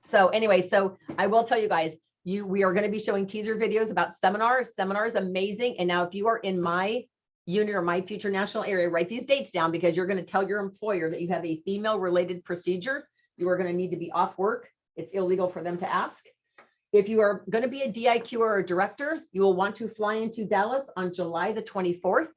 So anyway, so I will tell you guys, we are going to be showing teaser videos about seminars. Seminar is amazing. And now if you are in my unit or my future national area, write these dates down because you're going to tell your employer that you have a female related procedure. You are going to need to be off work. It's illegal for them to ask. If you are going to be a DIQ or a director, you will want to fly into Dallas on July the 24th.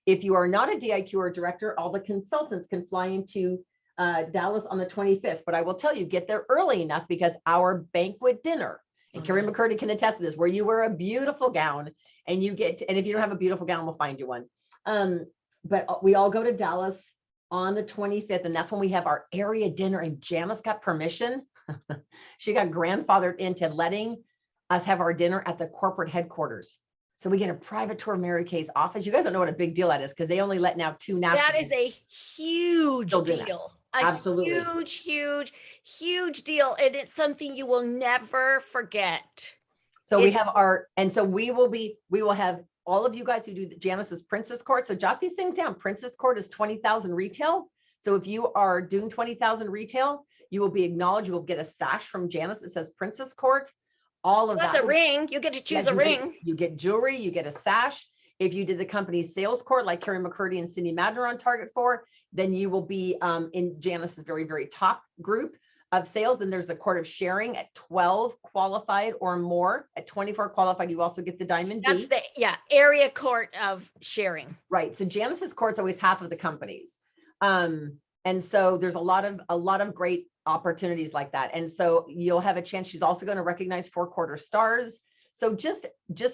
If you are not a DIQ or a director, all the consultants can fly into Dallas on the 25th. But I will tell you, get there early enough because our banquet dinner, and Carrie McCurdy can attest to this, where you wear a beautiful gown and you get to, and if you don't have a beautiful gown, we'll find you one. But we all go to Dallas on the 25th, and that's when we have our area dinner. And Janice got permission. She got grandfathered into letting us have our dinner at the corporate headquarters. So we get a private tour of Mary Kay's office. You guys don't know what a big deal that is because they only let now 2 national. That is a huge deal. Absolutely. Huge deal. And it's something you will never forget. So we have our, and so we will have all of you guys who do Janice's Princess Court. So jot these things down. Princess Court is 20,000 retail. So if you are doing 20,000 retail, you will be acknowledged. You will get a sash from Janice. It says Princess Court. All of that. Plus a ring. You get to choose a ring. You get jewelry. You get a sash. If you did the company's sales court, like Carrie McCurdy and Cindy Madner on target for, then you will be in Janice's very, very top group of sales. Then there's the court of sharing at 12 qualified or more. At 24 qualified, you also get the diamond B. That's the area court of sharing. Right. So Janice's court's always half of the companies. And so there's a lot of great opportunities like that. And so you'll have a chance. She's also going to recognize 4-quarter stars. So just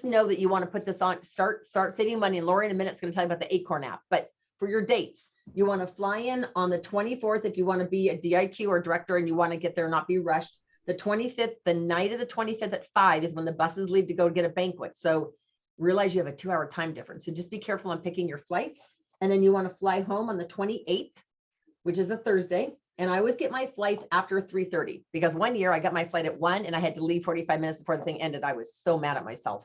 know that you want to put this on, start saving money. And Lori in a minute is going to tell you about the Acorn app. But for your dates, you want to fly in on the 24th if you want to be a DIQ or director and you want to get there and not be rushed. The 25th, the night of the 25th at 5 is when the buses leave to go get a banquet. So realize you have a 2-hour time difference. So just be careful on picking your flights. And then you want to fly home on the 28th, which is a Thursday. And I always get my flights after 3:30 because one year I got my flight at 1 and I had to leave 45 minutes before the thing ended. I was so mad at myself.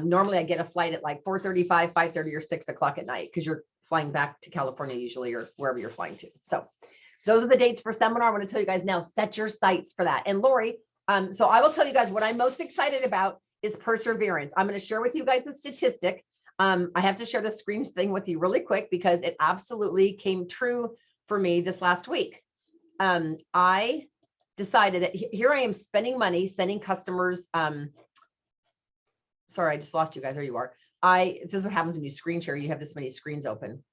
Normally I get a flight at like 4:35, 5:30 or 6 o'clock at night because you're flying back to California usually or wherever you're flying to. So those are the dates for seminar. I want to tell you guys now, set your sights for that. And Lori, so I will tell you guys what I'm most excited about is perseverance. I'm going to share with you guys a statistic. I have to share the screen thing with you really quick because it absolutely came true for me this last week. I decided that here I am spending money, sending customers. Sorry, I just lost you guys. There you are. This is what happens when you screen share. You have this many screens open.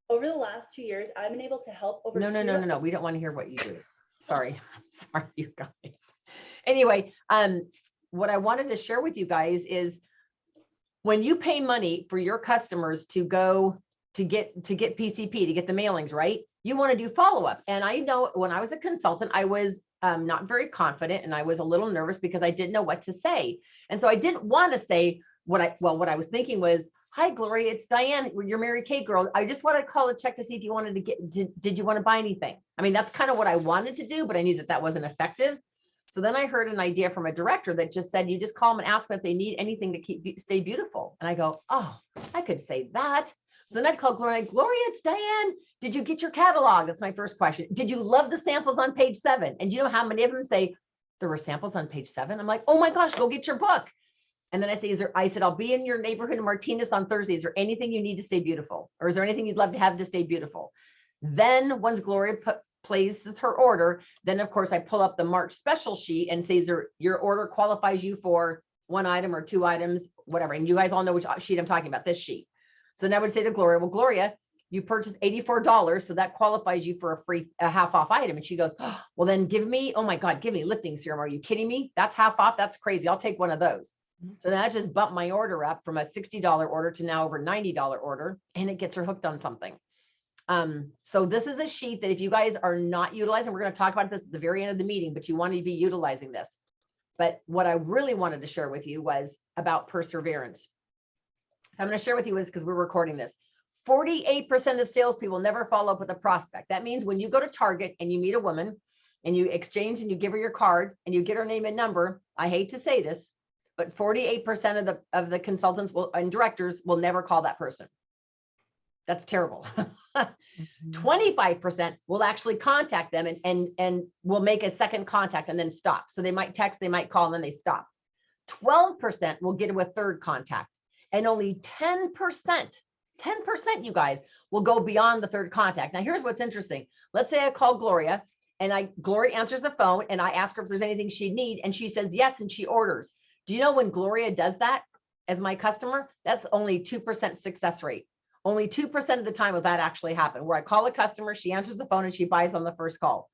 Over the last 2 years, I've been able to help over. No. We don't want to hear what you do. Sorry. Sorry, you guys. Anyway, what I wanted to share with you guys is when you pay money for your customers to go to get PCP, to get the mailings, right? You want to do follow-up. And I know when I was a consultant, I was not very confident and I was a little nervous because I didn't know what to say. And so I didn't want to say what I was thinking was, hi, Gloria, it's Diane, your Mary Kay girl. I just want to call a check to see if you wanted to did you want to buy anything? I mean, that's kind of what I wanted to do, but I knew that wasn't effective. So then I heard an idea from a director that just said, you just call them and ask them if they need anything to stay beautiful. And I go, oh, I could say that. So then I'd call Gloria, it's Diane. Did you get your catalog? That's my first question. Did you love the samples on page 7? And do you know how many of them say there were samples on page 7? I'm like, oh my gosh, go get your book. And then I say, I said, I'll be in your neighborhood in Martinez on Thursday. Is there anything you need to stay beautiful? Or is there anything you'd love to have to stay beautiful? Then once Gloria places her order, then of course I pull up the March special sheet and says, your order qualifies you for 1 item or 2 items, whatever. And you guys all know which sheet I'm talking about, this sheet. So then I would say to Gloria, well, Gloria, you purchased $84. So that qualifies you for a half off item. And she goes, oh, well, then give me lifting serum. Are you kidding me? That's half off. That's crazy. I'll take one of those. So then I just bumped my order up from a $60 order to now over $90 order, and it gets her hooked on something. So this is a sheet that if you guys are not utilizing, we're going to talk about this at the very end of the meeting, but you want to be utilizing this. But what I really wanted to share with you was about perseverance. So I'm going to share with you is because we're recording this. 48% of salespeople never follow up with a prospect. That means when you go to Target and you meet a woman and you exchange and you give her your card and you get her name and number, I hate to say this, but 48% of the consultants and directors will never call that person. That's terrible. Mhm. 25% will actually contact them and will make a second contact and then stop. So they might text, they might call, and then they stop. 12% will get to a third contact, and only 10%, you guys, will go beyond the third contact. Now, here's what's interesting. Let's say I call Gloria and Gloria answers the phone and I ask her if there's anything she'd need, and she says yes, and she orders. Do you know when Gloria does that as my customer, that's only 2% success rate. Only 2% of the time will that actually happen, where I call a customer, she answers the phone, and she buys on the first call.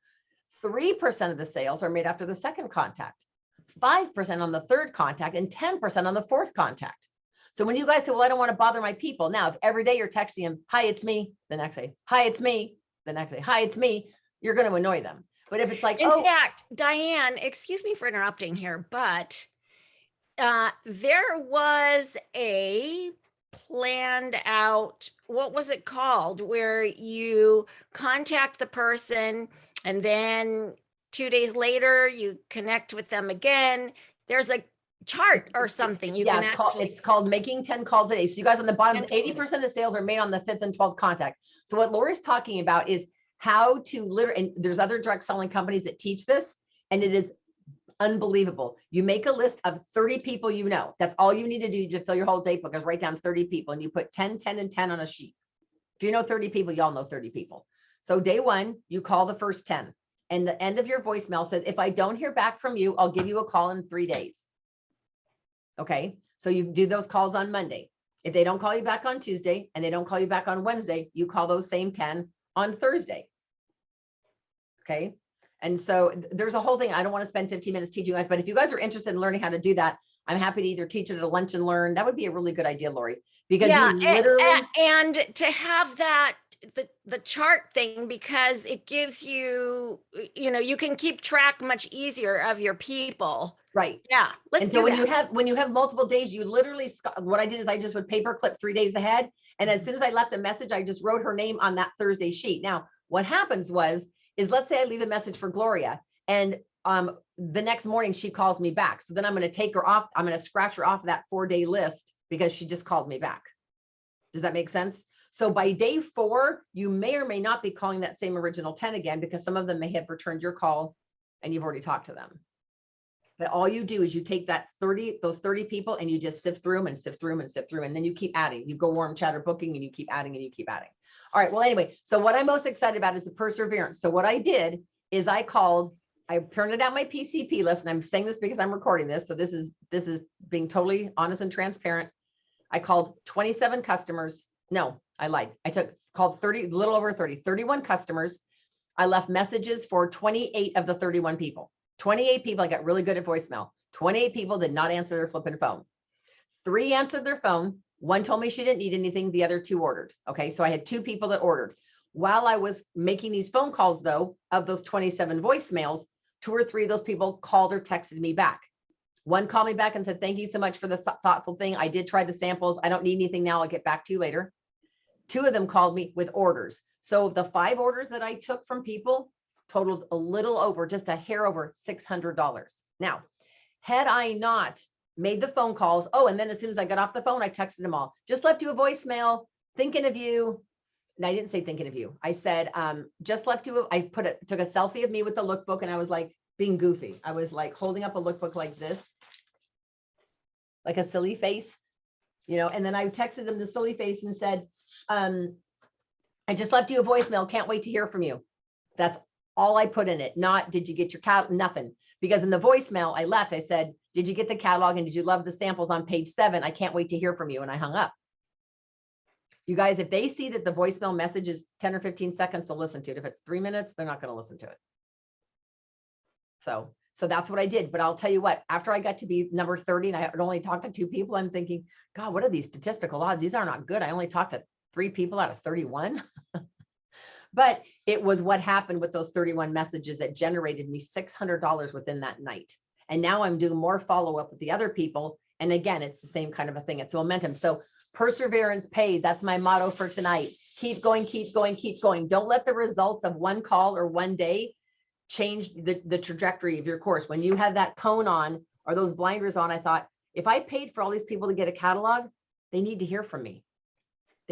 3% of the sales are made after the second contact, 5% on the third contact, and 10% on the fourth contact. So when you guys say, well, I don't want to bother my people. Now, if every day you're texting them, hi, it's me, the next day, hi, it's me, the next day, hi, it's me, you're going to annoy them. But if it's like, In fact, Diane, excuse me for interrupting here, but there was a planned out, what was it called, where you contact the person and then 2 days later you connect with them again. There's a chart or something. You yeah, can it's called making 10 calls a day. So you guys on the bottom, 10 80% of sales are made on the 5th and 12th contact. So what Lori's talking about is how to literally, and there's other direct selling companies that teach this, and it is unbelievable. You make a list of 30 people you know. That's all you need to do to fill your whole date book, is write down 30 people, and you put 10, 10, and 10 on a sheet. If you know 30 people, y'all know 30 people. So day one, you call the first 10. And the end of your voicemail says, if I don't hear back from you, I'll give you a call in 3 days. Okay, so you do those calls on Monday. If they don't call you back on Tuesday and they don't call you back on Wednesday, you call those same 10 on Thursday. Okay. And so there's a whole thing. I don't want to spend 15 minutes teaching you guys, but if you guys are interested in learning how to do that, I'm happy to either teach it at a lunch and learn. That would be a really good idea, Lori, because yeah, you literally and to have that the chart thing, because it gives you, you can keep track much easier of your people. right. Yeah, let's And do so that. when you have multiple days, you literally, what I did is I just would paper clip 3 days ahead. And as soon as I left a message, I just wrote her name on that Thursday sheet. Now, what happens is let's say I leave a message for Gloria, and the next morning she calls me back. So then I'm going to take her off. I'm going to scratch her off that 4-day list because she just called me back. Does that make sense? So by day 4, you may or may not be calling that same original 10 again, because some of them may have returned your call and you've already talked to them. But all you do is you take those 30 people, and you just sift through them and sift through them and sift through, and then you keep adding. You go warm chatter booking, and you keep adding and you keep adding. All right. Well, anyway, so what I'm most excited about is the perseverance. So what I did is I printed out my PCP list, and I'm saying this because I'm recording this. So this is being totally honest and transparent. I called 27 customers. No, I lied. Called 30, a little over 31 customers. I left messages for 28 of the 31 people. 28 people. I got really good at voicemail. 28 people did not answer their flipping phone. 3 answered their phone. 1 told me she didn't need anything. The other 2 ordered. Okay. So I had 2 people that ordered. While I was making these phone calls, though, of those 27 voicemails, 2 or 3 of those people called or texted me back. 1 called me back and said, thank you so much for the thoughtful thing. I did try the samples. I don't need anything now. I'll get back to you later. 2 of them called me with orders. So the 5 orders that I took from people totaled a little over, just a hair over $600. Now, had I not made the phone calls, and then as soon as I got off the phone, I texted them all, just left you a voicemail, thinking of you. And I didn't say thinking of you. I said, just left you. I took a selfie of me with the lookbook, and I was like being goofy. I was like holding up a lookbook like this, like a silly face, and then I texted them the silly face and said, I just left you a voicemail. Can't wait to hear from you. That's all I put in it. Not, did you get your catalog? Nothing. Because in the voicemail I left, I said, did you get the catalog, and did you love the samples on page 7? I can't wait to hear from you. And I hung up. You guys, if they see that the voicemail message is 10 or 15 seconds, they'll listen to it. If it's 3 minutes, they're not going to listen to it. So that's what I did. But I'll tell you what, after I got to be number 30 and I had only talked to 2 people, I'm thinking, God, what are these statistical odds? These are not good. I only talked to 3 people out of 31. But it was what happened with those 31 messages that generated me $600 within that night. And now I'm doing more follow-up with the other people. And again, it's the same kind of a thing. It's momentum. So perseverance pays. That's my motto for tonight. Keep going, keep going, keep going. Don't let the results of 1 call or 1 day change the trajectory of your course. When you had that cone on or those blinders on, I thought, if I paid for all these people to get a catalog, they need to hear from me.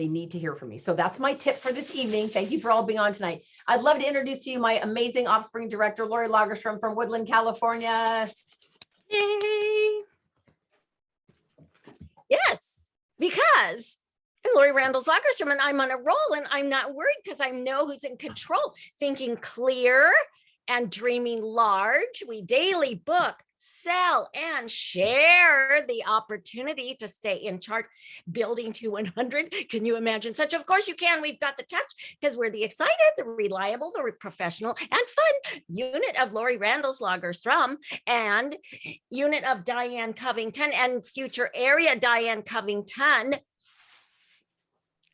They need to hear from me. So that's my tip for this evening. Thank you for all being on tonight. I'd love to introduce to you my amazing offspring director, Lori Lagerstrom from Woodland, California. Yay. Yes, because I'm Lori Randall Lagerstrom and I'm on a roll and I'm not worried because I know who's in control. Thinking clear and dreaming large. We daily book, sell, and share the opportunity to stay in charge. Building to 100. Can you imagine such? Of course you can. We've got the touch because we're the excited, the reliable, the professional, and fun unit of Lori Randall's Lagerstrom and unit of Diane Covington and future area Diane Covington.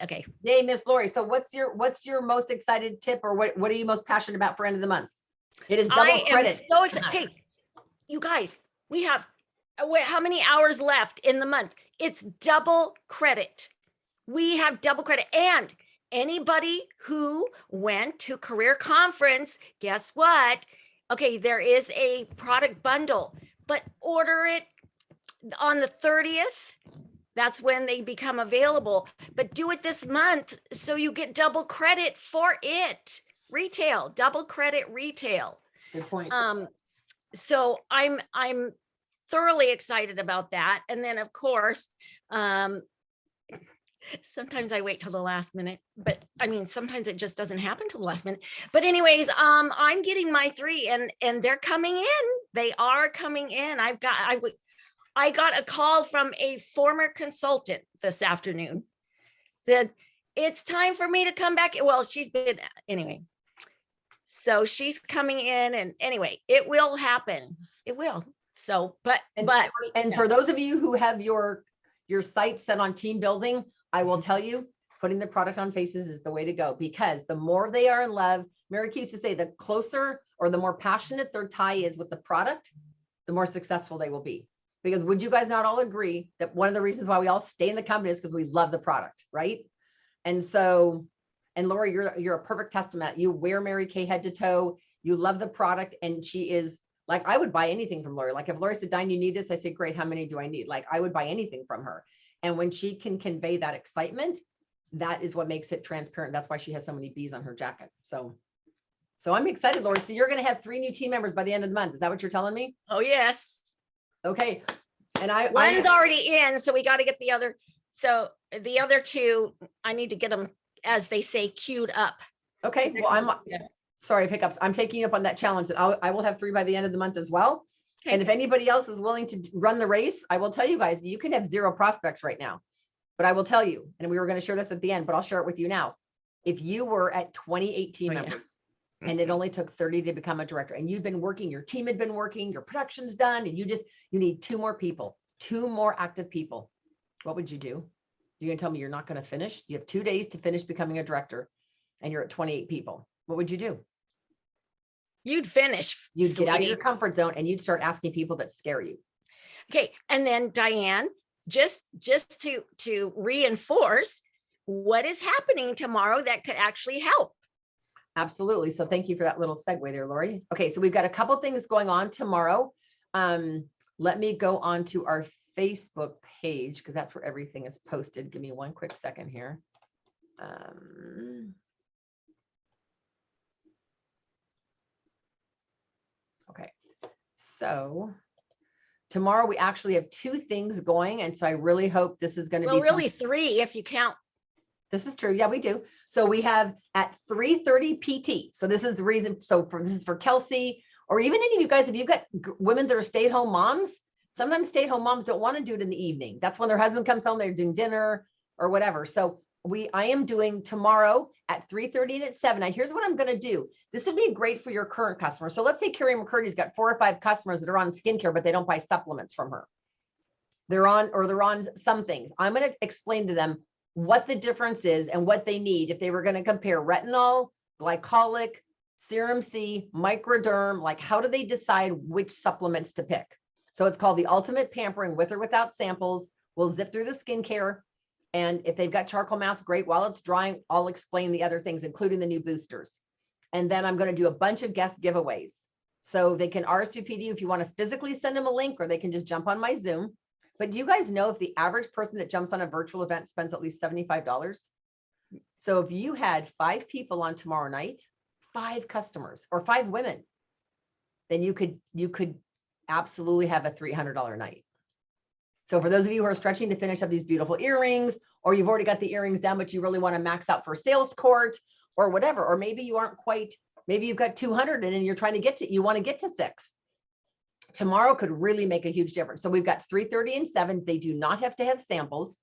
Okay. Yay, Miss Lori. So what's your most excited tip, or what are you most passionate about for end of the month? It is double credit. I am so excited. Hey, you guys, we have how many hours left in the month? It's double credit. We have double credit. And anybody who went to career conference, guess what? Okay, there is a product bundle, but order it on the 30th. That's when they become available. But do it this month so you get double credit for it. Retail, double credit retail. Good point. So I'm thoroughly excited about that. And then of course, sometimes I wait till the last minute, but I mean, sometimes it just doesn't happen till the last minute. But anyways, I'm getting my 3 and they're coming in. They are coming in. I got a call from a former consultant this afternoon. Said, it's time for me to come back. Well, she's been, anyway. So she's coming in and anyway, it will happen. It will. So, but for those of you who have your site set on team building, I will tell you, putting the product on faces is the way to go, because the more they are in love, Mary used to say, the closer or the more passionate their tie is with the product, the more successful they will be. Because would you guys not all agree that one of the reasons why we all stay in the company is because we love the product, right? And so, and Lori, you're a perfect testament. You wear Mary Kay head to toe. You love the product, and she is like, I would buy anything from Lori. Like if Lori said, Diane, you need this, I say, great. How many do I need? Like I would buy anything from her. And when she can convey that excitement, that is what makes it transparent. That's why she has so many bees on her jacket. So I'm excited, Lori. So you're going to have 3 new team members by the end of the month. Is that what you're telling me? oh yes. Okay. And One's already in, so we got to get the other. So the other 2, I need to get them, as they say, queued up. Okay. Well, sorry, Pickups. I'm taking you up on that challenge that I will have 3 by the end of the month as well. Okay. And if anybody else is willing to run the race, I will tell you guys, you can have 0 prospects right now, but I will tell you, and we were going to share this at the end, but I'll share it with you now. If you were at 28 team members and it only took 30 to become a director, and you'd been working, your team had been working, your production's done, and you need 2 more people, 2 more active people, what would you do? You're going to tell me you're not going to finish? You have 2 days to finish becoming a director and you're at 28 people. What would you do? You'd finish. You'd get out of your comfort zone and you'd start asking people that scare you. Okay. And then Diane, just to reinforce what is happening tomorrow that could actually help. Absolutely. So thank you for that little segue there, Lori. Okay. So we've got a couple things going on tomorrow. Let me go on to our Facebook page, because that's where everything is posted. Give me one quick second here. Okay, so tomorrow we actually have 2 things going, and so I really hope this is going to be really 3 if you count. This is true. Yeah, we do. So we have at 3:30 PT. So this is the reason. So this is for Kelsey, or even any of you guys, if you've got women that are stay-at-home moms. Sometimes stay-at-home moms don't want to do it in the evening. That's when their husband comes home, they're doing dinner or whatever. So I am doing tomorrow at 3:30 and at 7. Now, here's what I'm going to do. This would be great for your current customer. So let's say Carrie McCurdy's got 4 or 5 customers that are on skincare, but they don't buy supplements from her. They're on some things. I'm going to explain to them what the difference is and what they need if they were going to compare retinol, glycolic, Serum C, Microderm, like how do they decide which supplements to pick? So it's called the Ultimate Pampering with or without samples. We'll zip through the skincare. And if they've got charcoal mask, great. While it's drying, I'll explain the other things, including the new boosters. And then I'm going to do a bunch of guest giveaways. So they can RSVP if you want to physically send them a link, or they can just jump on my Zoom. But do you guys know if the average person that jumps on a virtual event spends at least $75? So if you had 5 people on tomorrow night, 5 customers or 5 women, then you could absolutely have a $300 night. So for those of you who are stretching to finish up these beautiful earrings, or you've already got the earrings done, but you really want to max out for sales court or whatever, or maybe you aren't quite, maybe you've got 200 and you're trying to get to, you want to get to 6. Tomorrow could really make a huge difference. So we've got 3:30 and 7. They do not have to have samples.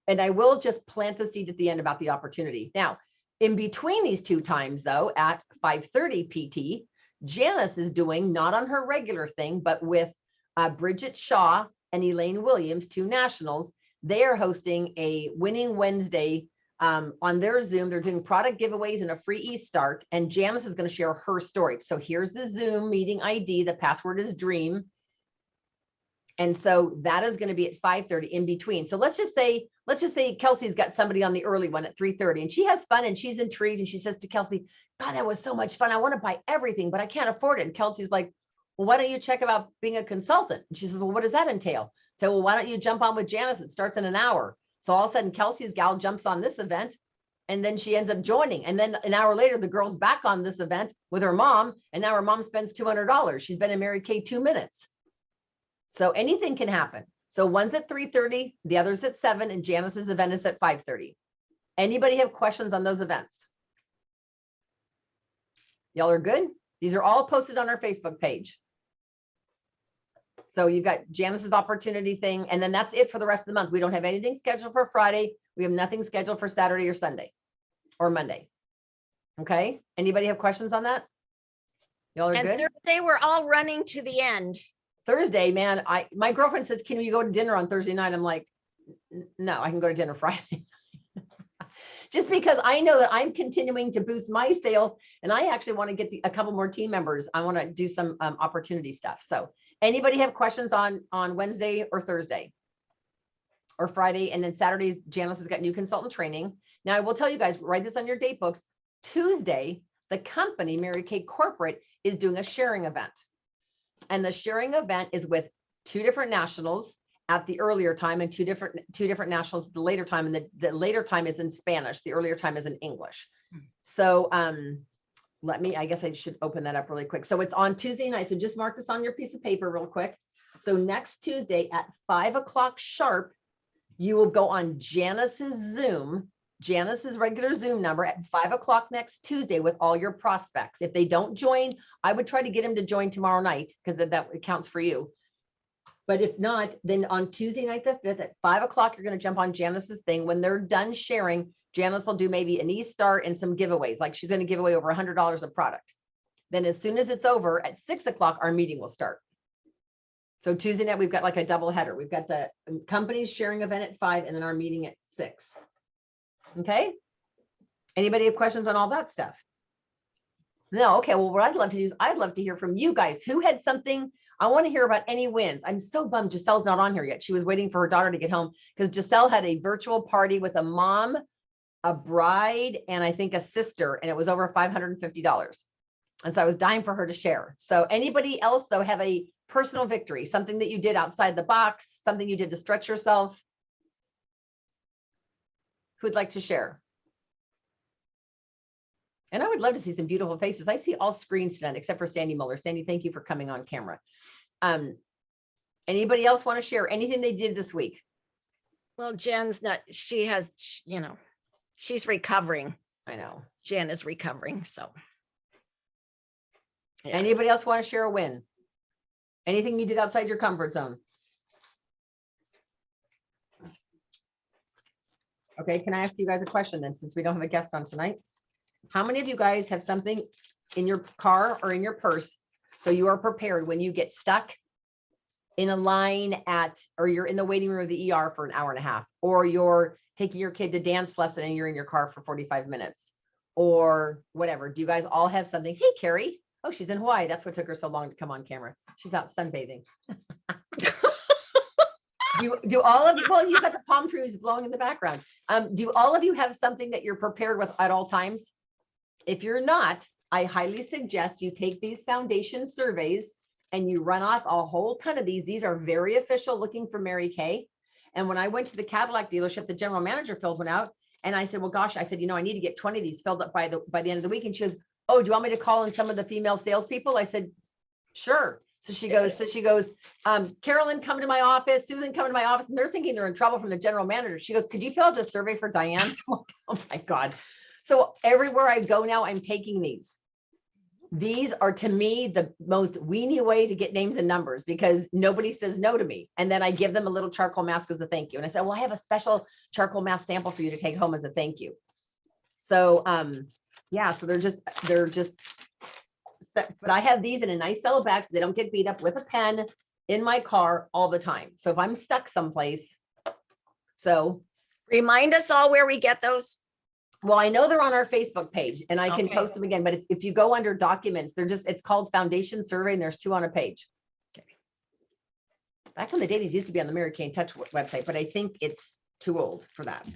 And I will just plant the seed at the end about the opportunity. Now, in between these 2 times though, at 5:30 PT, Janice is doing, not on her regular thing, but with Bridget Shaw and Elaine Williams, 2 nationals. They are hosting a Winning Wednesday on their Zoom. They're doing product giveaways and a free e-start. And Janice is going to share her story. So here's the Zoom meeting ID. The password is DREAM. And so that is going to be at 5:30 in between. So let's just say Kelsey's got somebody on the early one at 3:30 and she has fun and she's intrigued. And she says to Kelsey, God, that was so much fun. I want to buy everything, but I can't afford it. And Kelsey's like, well, why don't you check about being a consultant? And she says, well, what does that entail? So, well, why don't you jump on with Janice? It starts in an hour. So all of a sudden Kelsey's gal jumps on this event and then she ends up joining. And then an hour later, the girl's back on this event with her mom. And now her mom spends $200. She's been in Mary Kay 2 minutes. So anything can happen. So one's at 3:30, the other's at 7, and Janice's event is at 5:30. Anybody have questions on those events? Y'all are good? These are all posted on our Facebook page. So you've got Janice's opportunity thing, and then that's it for the rest of the month. We don't have anything scheduled for Friday. We have nothing scheduled for Saturday or Sunday or Monday. Okay. Anybody have questions on that? Y'all are And good? Thursday, we're all running to the end. Thursday, man, my girlfriend says, can we go to dinner on Thursday night? I'm like, no, I can go to dinner Friday. Just because I know that I'm continuing to boost my sales and I actually want to get a couple more team members. I want to do some opportunity stuff. So anybody have questions on Wednesday or Thursday or Friday? And then Saturdays, Janice has got new consultant training. Now I will tell you guys, write this on your date books. Tuesday, the company, Mary Kay Corporate, is doing a sharing event. And the sharing event is with 2 different nationals at the earlier time and two different nationals at the later time. And the later time is in Spanish. The earlier time is in English. So I guess I should open that up really quick. So it's on Tuesday night. So just mark this on your piece of paper real quick. So next Tuesday at 5 o'clock sharp, you will go on Janice's Zoom, Janice's regular Zoom number at 5 o'clock next Tuesday with all your prospects. If they don't join, I would try to get them to join tomorrow night because that counts for you. But if not, then on Tuesday night, the 5th at 5 o'clock, you're going to jump on Janice's thing. When they're done sharing, Janice will do maybe an e-start and some giveaways. Like she's going to give away over $100 of product. Then as soon as it's over at 6 o'clock, our meeting will start. So Tuesday night, we've got like a double header. We've got the company's sharing event at 5 and then our meeting at 6. Okay. Anybody have questions on all that stuff? No. Okay. Well, what I'd love to do is I'd love to hear from you guys who had something. I want to hear about any wins. I'm so bummed Giselle's not on here yet. She was waiting for her daughter to get home because Giselle had a virtual party with a mom, a bride, and I think a sister, and it was over $550. And so I was dying for her to share. So anybody else though have a personal victory, something that you did outside the box, something you did to stretch yourself? Who'd like to share? And I would love to see some beautiful faces. I see all screens tonight, except for Sandy Muller. Sandy, thank you for coming on camera. Anybody else want to share anything they did this week? Well, Jen's not, she has, she's recovering. I know. Jen is recovering, so. Yeah. Anybody else want to share a win? Anything you did outside your comfort zone? Okay, can I ask you guys a question then, since we don't have a guest on tonight? How many of you guys have something in your car or in your purse so you are prepared when you get stuck in a line or you're in the waiting room of the ER for an hour and a half, or you're taking your kid to dance lesson and you're in your car for 45 minutes or whatever? Do you guys all have something? Hey, Carrie. Oh, she's in Hawaii. That's what took her so long to come on camera. She's out sunbathing. Do all of you, well, you've got the palm trees blowing in the background. Do all of you have something that you're prepared with at all times? If you're not, I highly suggest you take these foundation surveys and you run off a whole ton of these. These are very official, looking for Mary Kay. And when I went to the Cadillac dealership, the general manager filled one out And I said, well, gosh, I said, I need to get 20 of these filled up by the end of the week. And she goes, oh, do you want me to call in some of the female salespeople? I said, sure. So she goes, Carolyn, come to my office. Susan, come to my office. And they're thinking they're in trouble from the general manager. She goes, could you fill out the survey for Diane? I'm like, oh my God. So everywhere I go now, I'm taking these. These are, to me, the most weenie way to get names and numbers, because nobody says no to me. And then I give them a little charcoal mask as a thank you. And I said, well, I have a special charcoal mask sample for you to take home as a thank you. So, yeah, so they're just, but I have these in a nice yellow bag so they don't get beat up, with a pen in my car all the time. So if I'm stuck someplace, so. Remind us all where we get those. Well, I know they're on our Facebook page and I can Okay. post them again, but if you go under documents, it's called Foundation Survey, and there's 2 on a page. Okay. Back in the day, these used to be on the Mary Kay Touch website, but I think it's too old for that.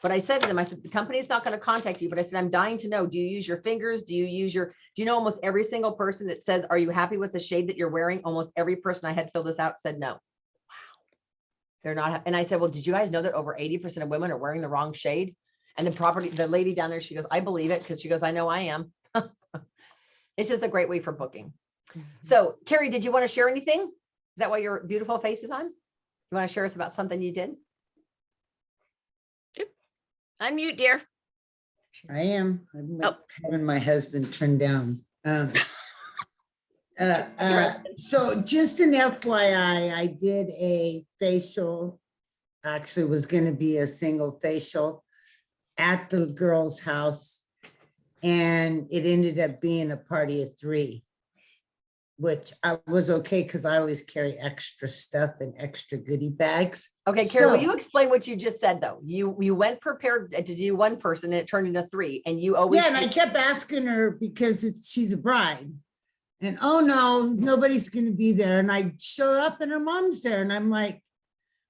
But I said to them, I said, the company's not going to contact you, but I said, I'm dying to know, do you use your fingers? Do you know almost every single person that says, are you happy with the shade that you're wearing? Almost every person I had fill this out said no. Wow. They're not. And I said, well, did you guys know that over 80% of women are wearing the wrong shade? And the lady down there, she goes, I believe it, because she goes, I know I am. It's just a great way for booking. So Carrie, did you want to share anything? Is that why your beautiful face is on? You want to share us about something you did? Unmute, dear. I am. I'm having my husband turned down. So just an FYI, I did a facial. Actually, was going to be a single facial at the girl's house, and it ended up being a party of 3, which I was okay because I always carry extra stuff and extra goodie bags. Okay, Carrie, will you explain what you just said though? You went prepared to do 1 person and it turned into 3, and you always. Yeah, and I kept asking her because she's a bride, and oh no, nobody's going to be there. And I show up and her mom's there, and I'm like,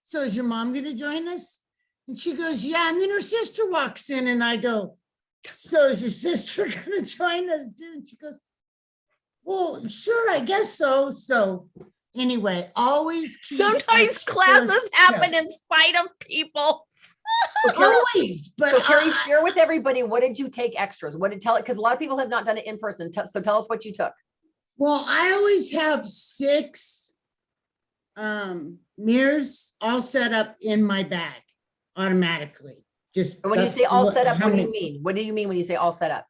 so is your mom going to join us? And she goes, yeah. And then her sister walks in, and I go, so is your sister going to join us, dude? And she goes, well, sure, I guess so. So anyway, always keep Sometimes extra classes happen stuff. in spite of people. Always, but So Carrie, share with everybody, what did you take extras? What did tell it? Because a lot of people have not done it in person. So tell us what you took. well, I always have 6 mirrors all set up in my bag automatically. Just When you that's say all set up, how what do you many- mean? What do you mean when you say all set up?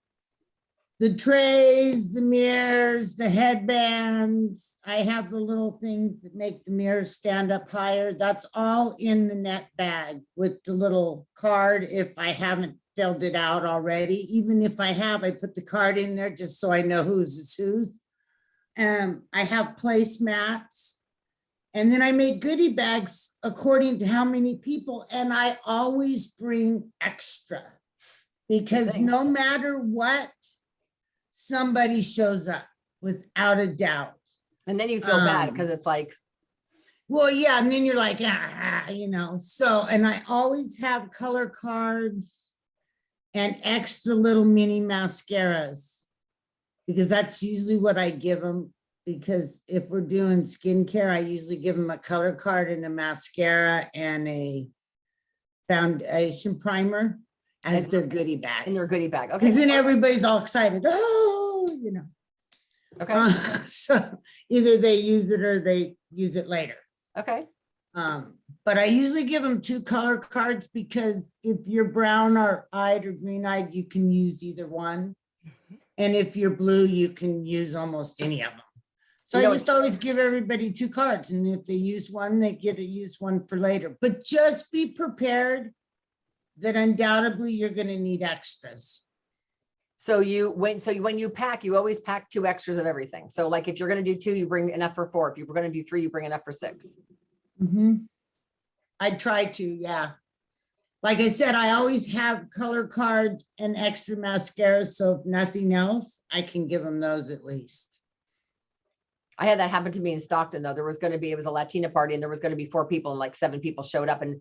The trays, the mirrors, the headbands. I have the little things that make the mirrors stand up higher. That's all in the net bag with the little card if I haven't filled it out already. Even if I have, I put the card in there just so I know whose whose. I have placemats. And then I make goodie bags according to how many people, and I always bring extra because no matter what, somebody shows up without a doubt. And then you feel bad because it's like, Well, yeah, and then you're like, so, and I always have color cards and extra little mini mascaras because that's usually what I give them. Because if we're doing skincare, I usually give them a color card and a mascara and a foundation primer as their goodie bag. in their goodie bag. Because Okay. then everybody's all excited. Oh, Okay. So either they use it or they use it later. Okay. But I usually give them 2 color cards because if you're brown or eyed or green eyed, you can use either one. And if you're blue, you can use almost any of them. So I just always give everybody 2 cards, and if they use one, they get to use one for later. But just be prepared that undoubtedly you're going to need extras. So when you pack, you always pack 2 extras of everything. So like if you're going to do 2, you bring enough for 4. If you were going to do 3, you bring enough for 6. I try to, yeah. Like I said, I always have color cards and extra mascaras. So if nothing else, I can give them those at least. I had that happen to me in Stockton though. It was a Latina party and there was going to be 4 people and like 7 people showed up, and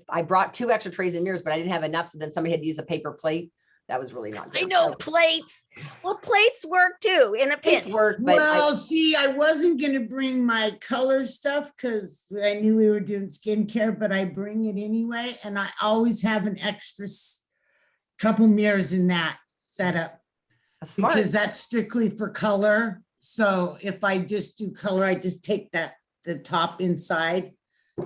I brought 2 extra trays and mirrors, but I didn't have enough. So then somebody had to use a paper plate. That was really not good. I know, So plates. Well, plates work too in a plates pin. work, but Well, see, I wasn't going to bring my color stuff because I knew we were doing skincare, but I bring it anyway. And I always have an extra couple mirrors in that setup That's smart. because that's strictly for color. So if I just do color, I just take the top inside,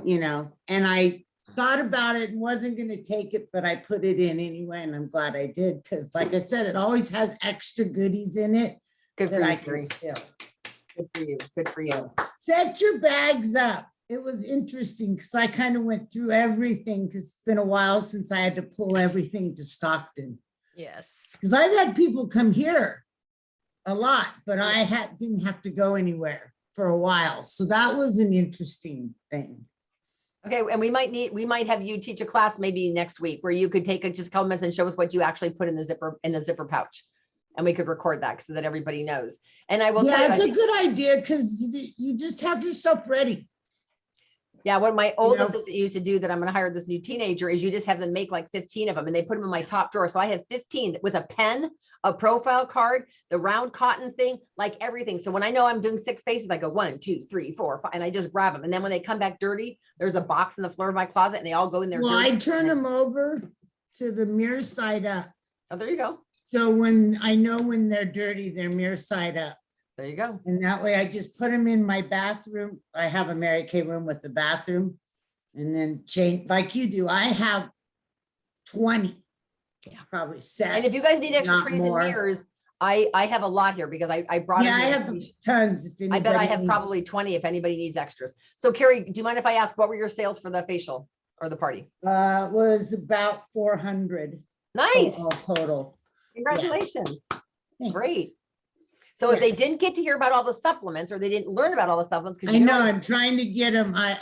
you know, and I thought about it and wasn't going to take it, but I put it in anyway. And I'm glad I did. Cause like I said, it always has extra goodies in it Good for that you, I can Carrie. spill. Good for you. Good for you. So, set your bags up. It was interesting because I kind of went through everything because it's been a while since I had to pull everything to Stockton. Yes. Because I've had people come here a lot, but I didn't have to go anywhere for a while. So that was an interesting thing. Okay, and we might have you teach a class maybe next week where you could take just a couple minutes and show us what you actually put in the zipper pouch. And we could record that so that everybody knows. And I will tell Yeah, you, I it's a think- good idea because you just have yourself ready. yeah, what my old know, assistant used to do that I'm going to hire this new teenager is you just have them make like 15 of them and they put them in my top drawer. So I have 15 with a pen, a profile card, the round cotton thing, like everything. So when I know I'm doing 6 faces, I go 1, 2, 3, 4, 5, and I just grab them. And then when they come back dirty, there's a box in the floor of my closet and they all go in there. Well, dirty. I turn them over to the mirror side up. Oh, there you go. So when I know when they're dirty, they're mirror side up. There you go. And that way I just put them in my bathroom. I have a Mary Kay room with the bathroom and then change like you do. I have 20, Yeah. probably sets. And if you guys need extra not trays more. and mirrors, I have a lot here because I brought. Yeah, I them have here. tons. If I bet I anybody have needs- probably 20 if anybody needs extras. So Carrie, do you mind if I ask what were your sales for the facial or the party? was about 400 Nice. all total. Congratulations. Thanks. Great. So if Yeah. they didn't get to hear about all the supplements or they didn't learn about all the supplements, because I know, I'm trying to get them. I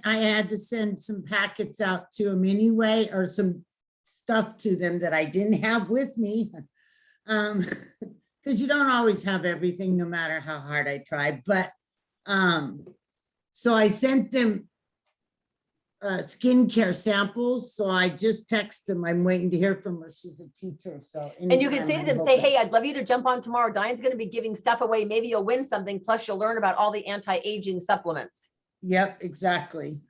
had to send some packets out to them anyway, or some stuff to them that I didn't have with me. Because you don't always have everything, no matter how hard I try, but, so I sent them skincare samples, so I just text them. I'm waiting to hear from her. She's a teacher, so. and you can anytime say to I'm them, say, open. hey, I'd love you to jump on tomorrow. Diane's going to be giving stuff away. Maybe you'll win something. Plus you'll learn about all the anti-aging supplements. Yep, exactly.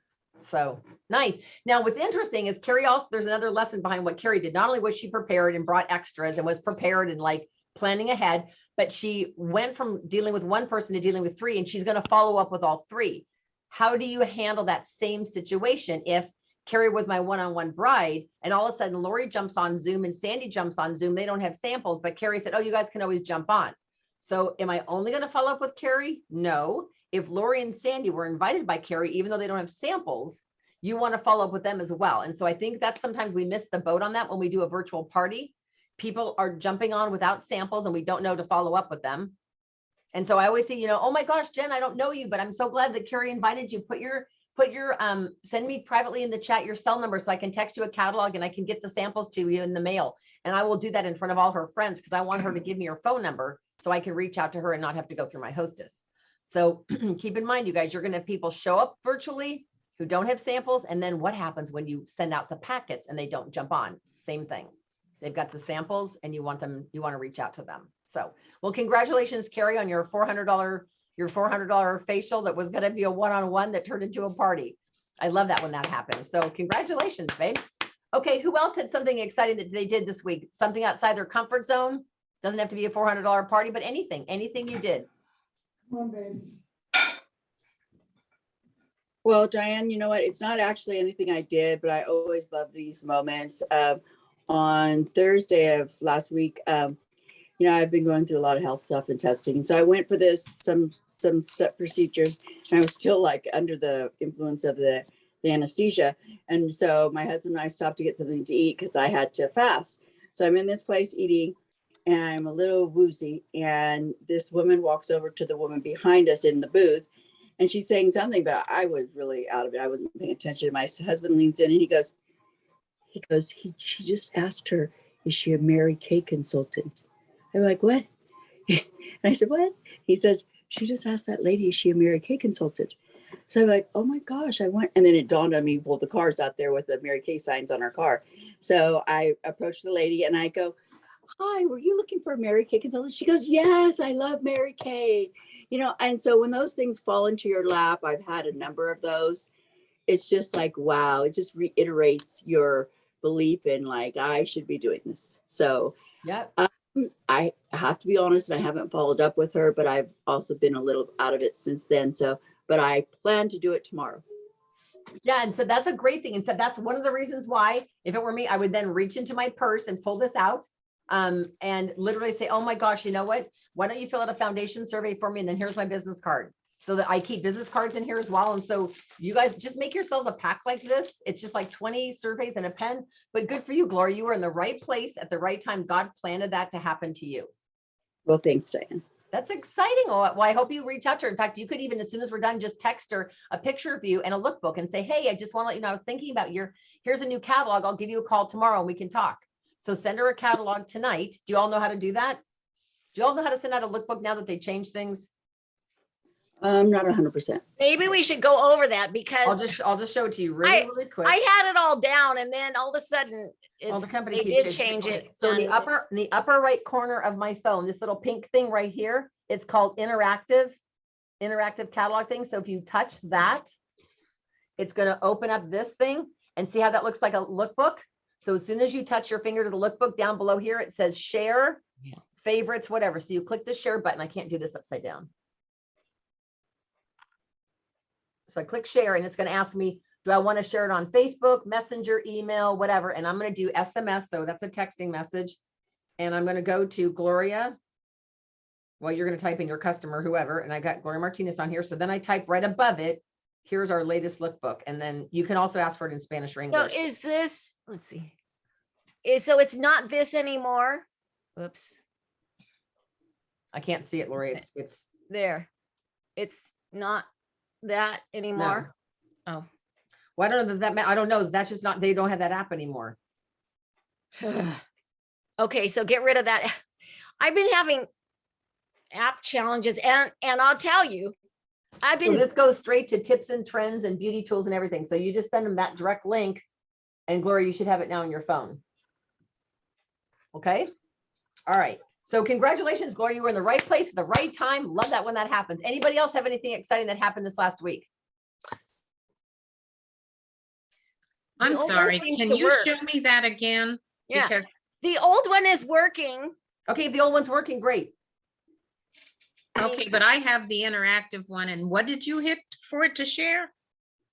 So nice. Now, what's interesting is Carrie also, there's another lesson behind what Carrie did. Not only was she prepared and brought extras and was prepared and like planning ahead, but she went from dealing with one person to dealing with 3, and she's going to follow up with all 3. How do you handle that same situation if Carrie was my one-on-one bride and all of a sudden Lori jumps on Zoom and Sandy jumps on Zoom? They don't have samples, but Carrie said, oh, you guys can always jump on. So am I only going to follow up with Carrie? No. If Lori and Sandy were invited by Carrie, even though they don't have samples, you want to follow up with them as well. And so I think that sometimes we miss the boat on that when we do a virtual party. People are jumping on without samples and we don't know to follow up with them. And so I always say, oh my gosh, Jen, I don't know you, but I'm so glad that Carrie invited you. Put your send me privately in the chat your cell number so I can text you a catalog and I can get the samples to you in the mail. And I will do that in front of all her friends because I want her to give me her phone number so I can reach out to her and not have to go through my hostess. So keep in mind, you guys, you're going to have people show up virtually who don't have samples. And then what happens when you send out the packets and they don't jump on? Same thing. They've got the samples and you want to reach out to them. So, well, congratulations, Carrie, on your $400 facial that was going to be a one-on-one that turned into a party. I love that when that happens. So congratulations, babe. Okay. Who else had something exciting that they did this week? Something outside their comfort zone? Doesn't have to be a $400 party, but anything you did. Come on, babe. Well, Diane, you know what? It's not actually anything I did, but I always love these moments. On Thursday of last week, I've been going through a lot of health stuff and testing. And so I went for some step procedures, and I was still like under the influence of the anesthesia. And so my husband and I stopped to get something to eat because I had to fast. So I'm in this place eating, and I'm a little woozy. And this woman walks over to the woman behind us in the booth, and she's saying something, but I was really out of it. I wasn't paying attention. My husband leans in and he goes, she just asked her, is she a Mary Kay consultant? I'm like, what? And I said, what? He says, she just asked that lady, is she a Mary Kay consultant? So I'm like, oh my gosh, I went. And then it dawned on me, well, the car's out there with the Mary Kay signs on our car. So I approached the lady and I go, hi, were you looking for a Mary Kay consultant? She goes, yes, I love Mary Kay. And so when those things fall into your lap, I've had a number of those. It's just like, wow, it just reiterates your belief in like, I should be doing this. So Yep. I have to be honest, and I haven't followed up with her, but I've also been a little out of it since then. So, but I plan to do it tomorrow. Yeah, and so that's a great thing. And so that's one of the reasons why, if it were me, I would then reach into my purse and pull this out and literally say, oh my gosh, you know what? Why don't you fill out a foundation survey for me? And then here's my business card. So that I keep business cards in here as well. And so you guys just make yourselves a pack like this. It's just like 20 surveys and a pen, but good for you, Gloria. You were in the right place at the right time. God planted that to happen to you. Well, thanks, Diane. That's exciting. Well, I hope you reach out to her. In fact, you could even, as soon as we're done, just text her a picture of you and a lookbook and say, hey, I just want to let you know, I was thinking about here's a new catalog. I'll give you a call tomorrow and we can talk. So send her a catalog tonight. Do you all know how to do that? Do you all know how to send out a lookbook now that they changed things? I'm not 100%. Maybe we should go over that because I'll just show it to you really quick. I had it all down and then all of a sudden The company they keeps did changing change it. So in and- the upper right corner of my phone, this little pink thing right here, it's called interactive catalog thing. So if you touch that, it's going to open up this thing and see how that looks like a lookbook. So as soon as you touch your finger to the lookbook down below here, it says share, favorites, whatever. So you click the share button. I can't do this upside down. So I click share and it's going to ask me, do I want to share it on Facebook, Messenger, email, whatever? And I'm going to do SMS. So that's a texting message. And I'm going to go to Gloria. Well, you're going to type in your customer, whoever, and I got Gloria Martinez on here. So then I type right above it, here's our latest lookbook. And then you can also ask for it in Spanish or So English. is this, let's see. So it's not this anymore. Oops, I can't see it, Lori. It's there. It's not that anymore. Oh. Well, I don't know that I don't know. That's just not, they don't have that app anymore. Okay, so get rid of that. I've been having app challenges and I'll tell you, I've So been this goes straight to tips and trends and beauty tools and everything. So you just send them that direct link and Gloria, you should have it now on your phone. Okay. All right. So congratulations, Gloria. You were in the right place at the right time. Love that when that happens. Anybody else have anything exciting that happened this last week? I'm old one sorry, seems can to you work. show me that again? Yeah. Because the old one is working. Okay, if the old one's working, great. okay, but I have the interactive one, and what did you hit for it to share?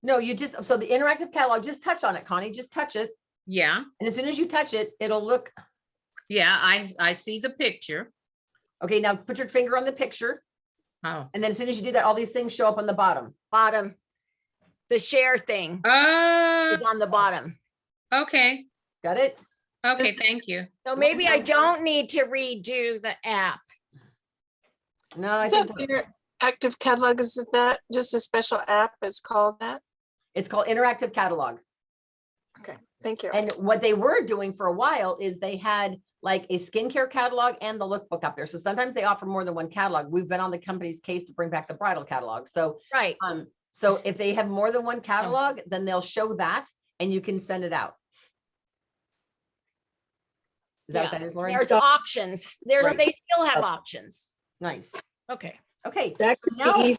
No, you just, so the interactive catalog, just touch on it, Connie, just touch it. Yeah, And as soon as you touch it, it'll look, yeah, I see the picture. okay, now put your finger on the picture. Oh. And then as soon as you do that, all these things show up on the bottom. Bottom. The share thing is on the bottom. Okay, Got it? okay, thank you. So maybe I don't need to redo the app. No, I Is think that your active catalog? Is that just a special app? It's called that? it's called interactive catalog. Okay, thank you. And what they were doing for a while is they had like a skincare catalog and the lookbook up there. So sometimes they offer more than one catalog. We've been on the company's case to bring back the bridal catalog. So, Right. so if they have more than one catalog, then they'll show that and you can send it out. Is that what Yeah. that is, Lauren? There's options. Right. They still have options. Nice. Okay. Okay. That So could now be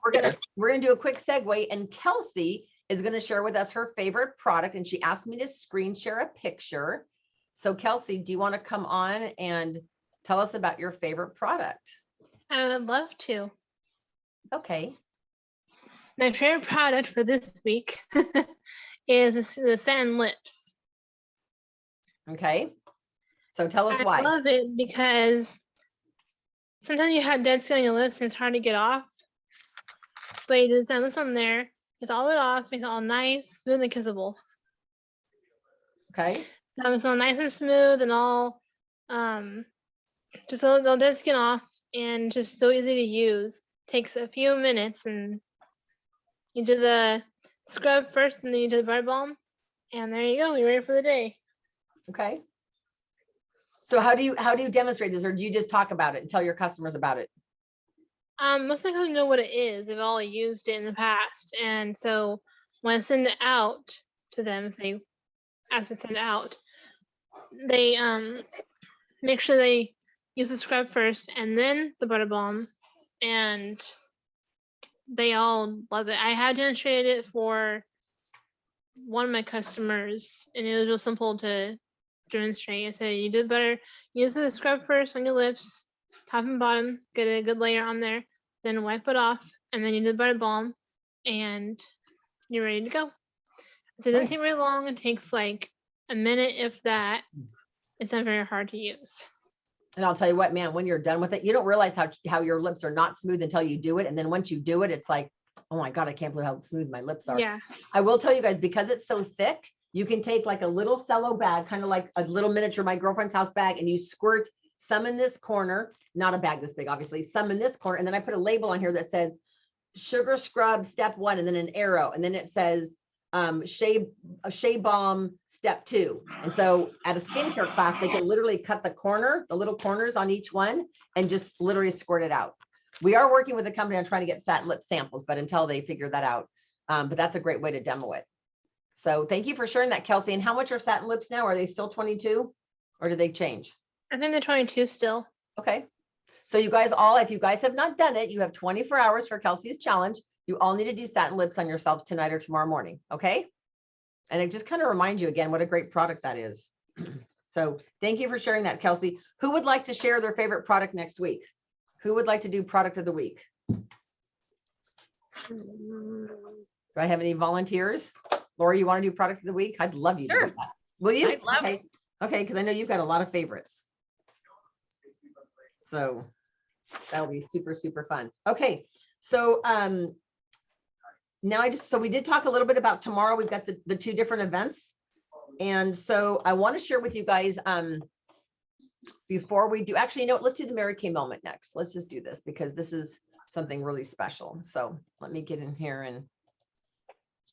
we're gonna do a quick segue, and Kelsey is gonna share with us her favorite product, and she asked me to screen share a picture. So Kelsey, do you want to come on and tell us about your favorite product? I would love to. Okay. My favorite product for this week is the Satin Lips. Okay. So tell us I why. love it because sometimes you have dead skin on your lips and it's hard to get off. But you do the Satin Lips on there, it's all it off, makes it all nice, smooth, and kissable. Okay. It's all nice and smooth and all just a little dead skin off and just so easy to use. Takes a few minutes and you do the scrub first and then you do the body balm and there you go, you're ready for the day. Okay. So how do you demonstrate this, or do you just talk about it and tell your customers about it? Most likely know what it is. They've all used it in the past. And so when I send it out to them, if they ask me to send it out, they make sure they use the scrub first and then the butter balm, and they all love it. I have demonstrated it for one of my customers, and it was real simple to demonstrate. I said, you did better. Use the scrub first on your lips, top and bottom, get a good layer on there, then wipe it off, and then you do the butter balm, and you're ready to go. So it doesn't Right. take very long. It takes like a minute, if that. It's not very hard to use. And I'll tell you what, man, when you're done with it, you don't realize how your lips are not smooth until you do it. And then once you do it, it's like, oh my God, I can't believe how smooth my lips are. Yeah. I will tell you guys, because it's so thick, you can take like a little cello bag, kind of like a little miniature My Girlfriend's House bag, and you squirt some in this corner, not a bag this big, obviously, some in this corner. And then I put a label on here that says sugar scrub step 1, and then an arrow. And then it says shea balm step 2. And so at a skincare class, they can literally cut the little corners on each one and just literally squirt it out. We are working with a company on trying to get satin lip samples, but until they figure that out, but that's a great way to demo it. So thank you for sharing that, Kelsey. And how much are satin lips now? Are they still 22 or did they change? I think they're 22 still. Okay. So you guys all, if you guys have not done it, you have 24 hours for Kelsey's challenge. You all need to do satin lips on yourselves tonight or tomorrow morning. Okay. And it just kind of reminds you again, what a great product that is. So thank you for sharing that, Kelsey. Who would like to share their favorite product next week? Who would like to do product of the week? Do I have any volunteers? Laura, you want to do product of the week? I'd love you to do Sure. that. Will you? I'd love Okay. Okay, because I know you've got a lot of favorites. So that'll be super, super fun. Okay. So now so we did talk a little bit about tomorrow. We've got the 2 different events. And so I want to share with you guys before we do, actually, you know what, let's do the Mary Kay moment next. Let's just do this because this is something really special. So let me get in here, and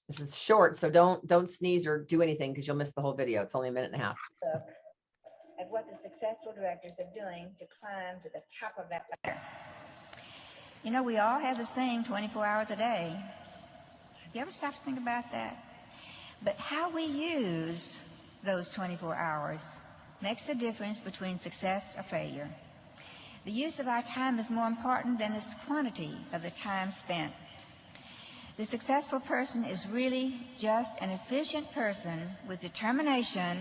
this is short. So don't sneeze or do anything because you'll miss the whole video. It's only a minute and a half. Look at what the successful directors are doing to climb to the top of that ladder. You know, we all have the same 24 hours a day. You ever stop to think about that? But how we use those 24 hours makes the difference between success or failure. The use of our time is more important than the quantity of the time spent. The successful person is really just an efficient person with determination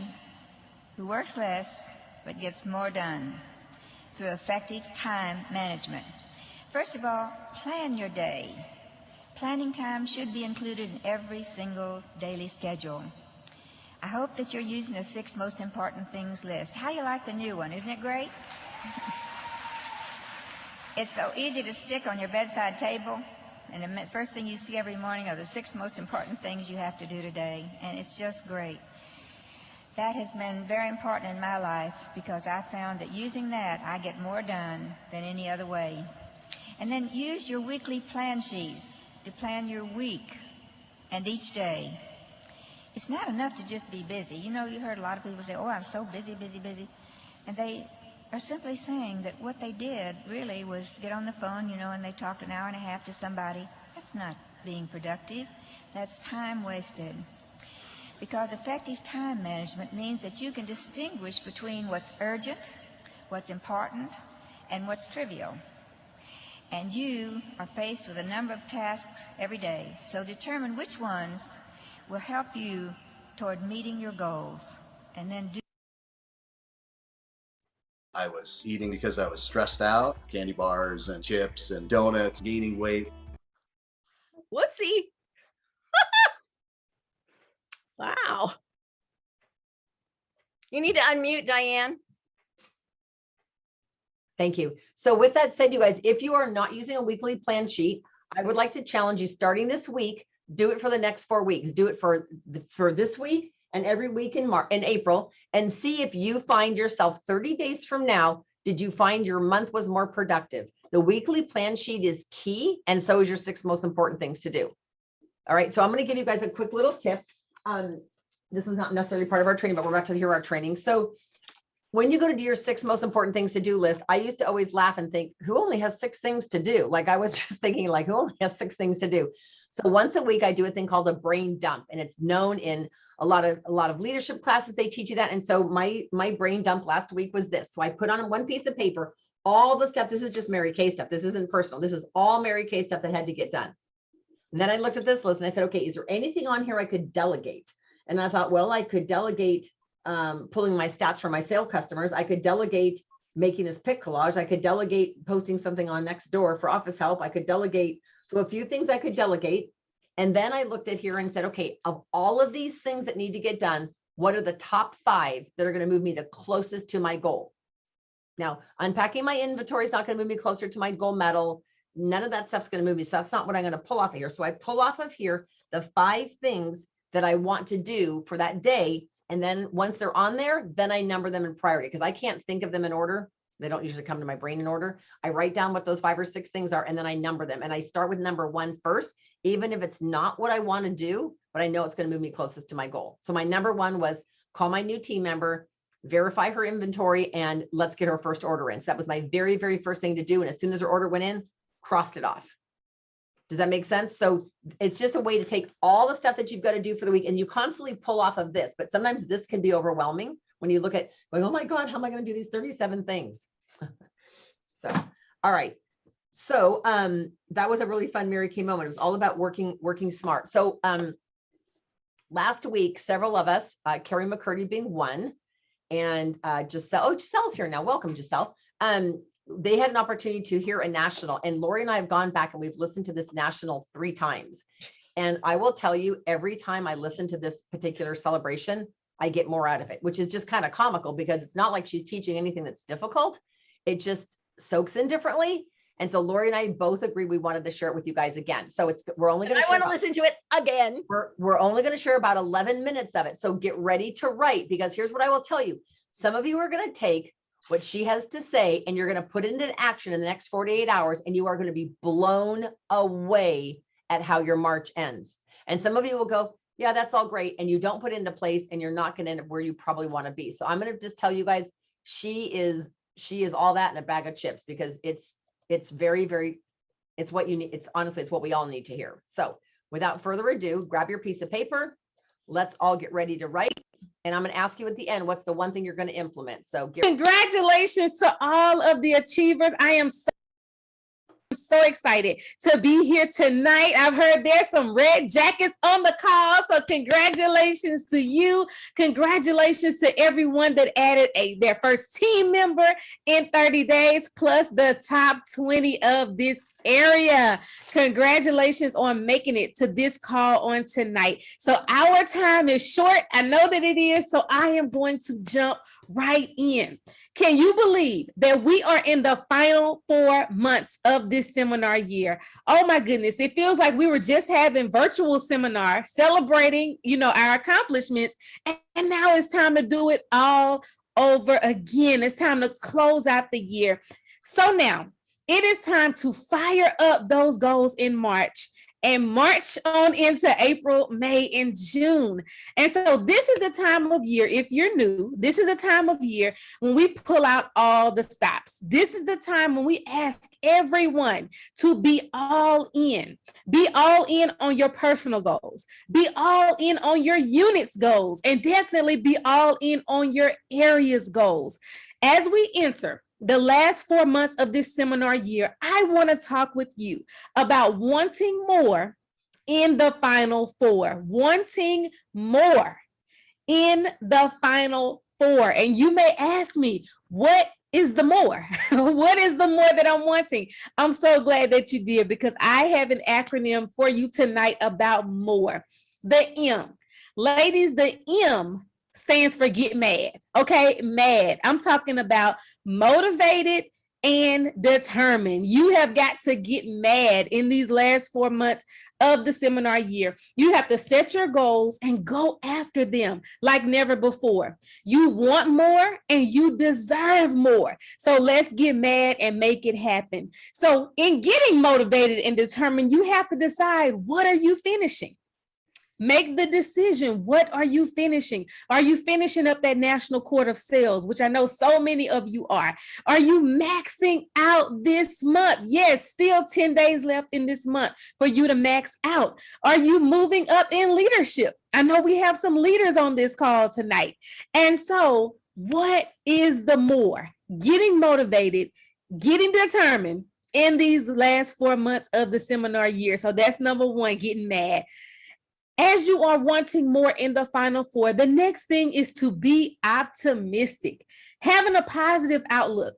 who works less but gets more done through effective time management. First of all, plan your day. Planning time should be included in every single daily schedule. I hope that you're using the 6 most important things list. How you like the new one? Isn't it great? It's so easy to stick on your bedside table, and the first thing you see every morning are the 6 most important things you have to do today, and it's just great. That has been very important in my life because I found that using that, I get more done than any other way. And then use your weekly plan sheets to plan your week and each day. It's not enough to just be busy. You know, you heard a lot of people say, oh, I'm so busy, busy, busy. And they are simply saying that what they did really was get on the phone, you know, and they talked an hour and a half to somebody. That's not being productive. That's time wasted. Because effective time management means that you can distinguish between what's urgent, what's important, and what's trivial. And you are faced with a number of tasks every day. So determine which ones will help you toward meeting your goals, and then do. I was eating because I was stressed out, candy bars and chips and donuts, gaining weight. Whoopsie. Wow. You need to unmute, Diane. Thank you. So with that said, you guys, if you are not using a weekly plan sheet, I would like to challenge you starting this week, do it for the next 4 weeks. Do it for this week and every week in April, and see if you find yourself 30 days from now, did you find your month was more productive? The weekly plan sheet is key, and so is your 6 most important things to do. All right, so I'm going to give you guys a quick little tip. This is not necessarily part of our training, but we're about to hear our training. So when you go to do your 6 most important things to do list, I used to always laugh and think, who only has 6 things to do? Like I was just thinking, like, who only has 6 things to do? So once a week, I do a thing called a brain dump, and it's known in a lot of leadership classes. They teach you that. And so my brain dump last week was this. So I put on 1 piece of paper all the stuff. This is just Mary Kay stuff. This isn't personal. This is all Mary Kay stuff that had to get done. And then I looked at this list and I said, okay, is there anything on here I could delegate? And I thought, well, I could delegate pulling my stats from my sale customers. I could delegate making this pick collage. I could delegate posting something on Nextdoor for office help. I could delegate. So a few things I could delegate. And then I looked at here and said, okay, of all of these things that need to get done, what are the top 5 that are going to move me the closest to my goal? Now, unpacking my inventory is not going to move me closer to my gold medal. None of that stuff's going to move me. So that's not what I'm going to pull off of here. So I pull off of here the 5 things that I want to do for that day. And then once they're on there, then I number them in priority because I can't think of them in order. They don't usually come to my brain in order. I write down what those 5 or 6 things are, and then I number them. And I start with number 1 first, even if it's not what I want to do, but I know it's going to move me closest to my goal. So my number 1 was call my new team member, verify her inventory, and let's get her first order in. So that was my very, very first thing to do. And as soon as her order went in, crossed it off. Does that make sense? So it's just a way to take all the stuff that you've got to do for the week, and you constantly pull off of this, but sometimes this can be overwhelming when you look at going, oh my God, how am I going to do these 37 things? So, all right. So that was a really fun Mary Kay moment. It was all about working smart. So last week, several of us, Carrie McCurdy being one, and Giselle, Giselle's here now. Welcome, Giselle. They had an opportunity to hear a national, and Lori and I have gone back and we've listened to this national 3 times. And I will tell you, every time I listen to this particular celebration, I get more out of it, which is just kind of comical because it's not like she's teaching anything that's difficult. It just soaks in differently. And so Lori and I both agree we wanted to share it with you guys again. So we're only going to I want to listen to it again. We're only going to share about 11 minutes of it. So get ready to write, because here's what I will tell you. Some of you are going to take what she has to say and you're going to put it into action in the next 48 hours, and you are going to be blown away at how your March ends. And some of you will go, yeah, that's all great. And you don't put it into place, and you're not going to end up where you probably want to be. So I'm going to just tell you guys, she is all that in a bag of chips, because it's very, very, it's what you need. It's honestly, it's what we all need to hear. So without further ado, grab your piece of paper. Let's all get ready to write. And I'm going to ask you at the end, what's the one thing you're going to implement? So congratulations to all of the achievers. I am so excited to be here tonight. I've heard there's some red jackets on the call, so congratulations to you. Congratulations to everyone that added their first team member in 30 days, plus the top 20 of this area. Congratulations on making it to this call on tonight. So our time is short. I know that it is, so I am going to jump right in. Can you believe that we are in the final 4 months of this seminar year? Oh my goodness, it feels like we were just having virtual seminar celebrating, our accomplishments, and now it's time to do it all over again. It's time to close out the year. So now it is time to fire up those goals in March and march on into April, May, and June. And so this is the time of year, if you're new, this is the time of year when we pull out all the stops. This is the time when we ask everyone to be all in. Be all in on your personal goals. Be all in on your units goals, and definitely be all in on your areas goals. As we enter the last 4 months of this seminar year, I want to talk with you about wanting more in the final 4. Wanting more in the final 4. And you may ask me, what is the more? What is the more that I'm wanting? I'm so glad that you did, because I have an acronym for you tonight about more. The M. Ladies, the M stands for get mad. Okay, mad. I'm talking about motivated and determined. You have got to get mad in these last 4 months of the seminar year. You have to set your goals and go after them like never before. You want more and you deserve more. So let's get mad and make it happen. So in getting motivated and determined, you have to decide, what are you finishing? Make the decision. What are you finishing? Are you finishing up that National Court of Sales, which I know so many of you are? Are you maxing out this month? Yes, still 10 days left in this month for you to max out. Are you moving up in leadership? I know we have some leaders on this call tonight. And so what is the more? Getting motivated, getting determined, in these last 4 months of the seminar year. So that's number one, getting mad. As you are wanting more in the final 4, the next thing is to be optimistic. Having a positive outlook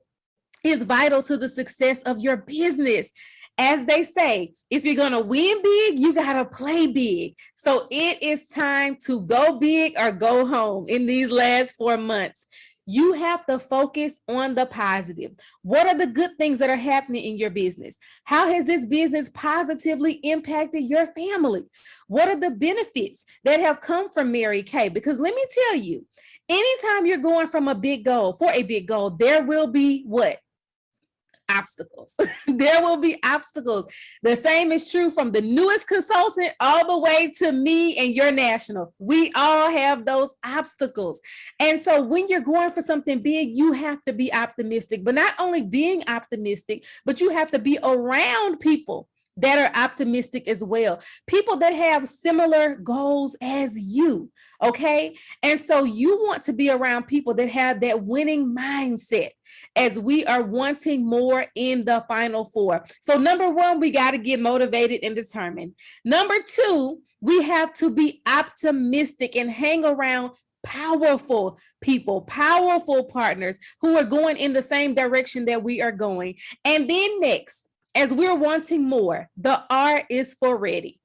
is vital to the success of your business. As they say, if you're going to win big, you got to play big. So it is time to go big or go home in these last 4 months. You have to focus on the positive. What are the good things that are happening in your business? How has this business positively impacted your family? What are the benefits that have come from Mary Kay? Because let me tell you, anytime you're going from a big goal for a big goal, there will be what? Obstacles. There will be obstacles. The same is true from the newest consultant all the way to me and your national. We all have those obstacles. And so when you're going for something big, you have to be optimistic, but not only being optimistic, but you have to be around people that are optimistic as well. People that have similar goals as you, okay? And so you want to be around people that have that winning mindset as we are wanting more in the final 4. So number 1, we got to get motivated and determined. Number 2, we have to be optimistic and hang around powerful people, powerful partners who are going in the same direction that we are going. And then next, as we're wanting more, the R is for ready.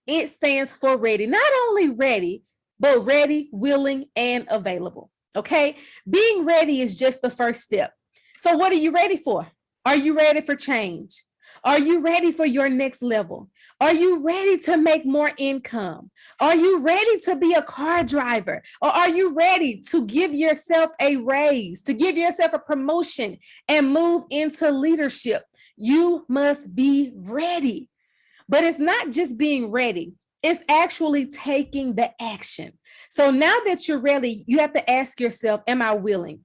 It stands for ready. Not only ready, but ready, willing, and available. Okay? Being ready is just the first step. So what are you ready for? Are you ready for change? Are you ready for your next level? Are you ready to make more income? Are you ready to be a car driver? Or are you ready to give yourself a raise, to give yourself a promotion and move into leadership? You must be ready. But it's not just being ready. It's actually taking the action. So now that you're ready, you have to ask yourself, am I willing?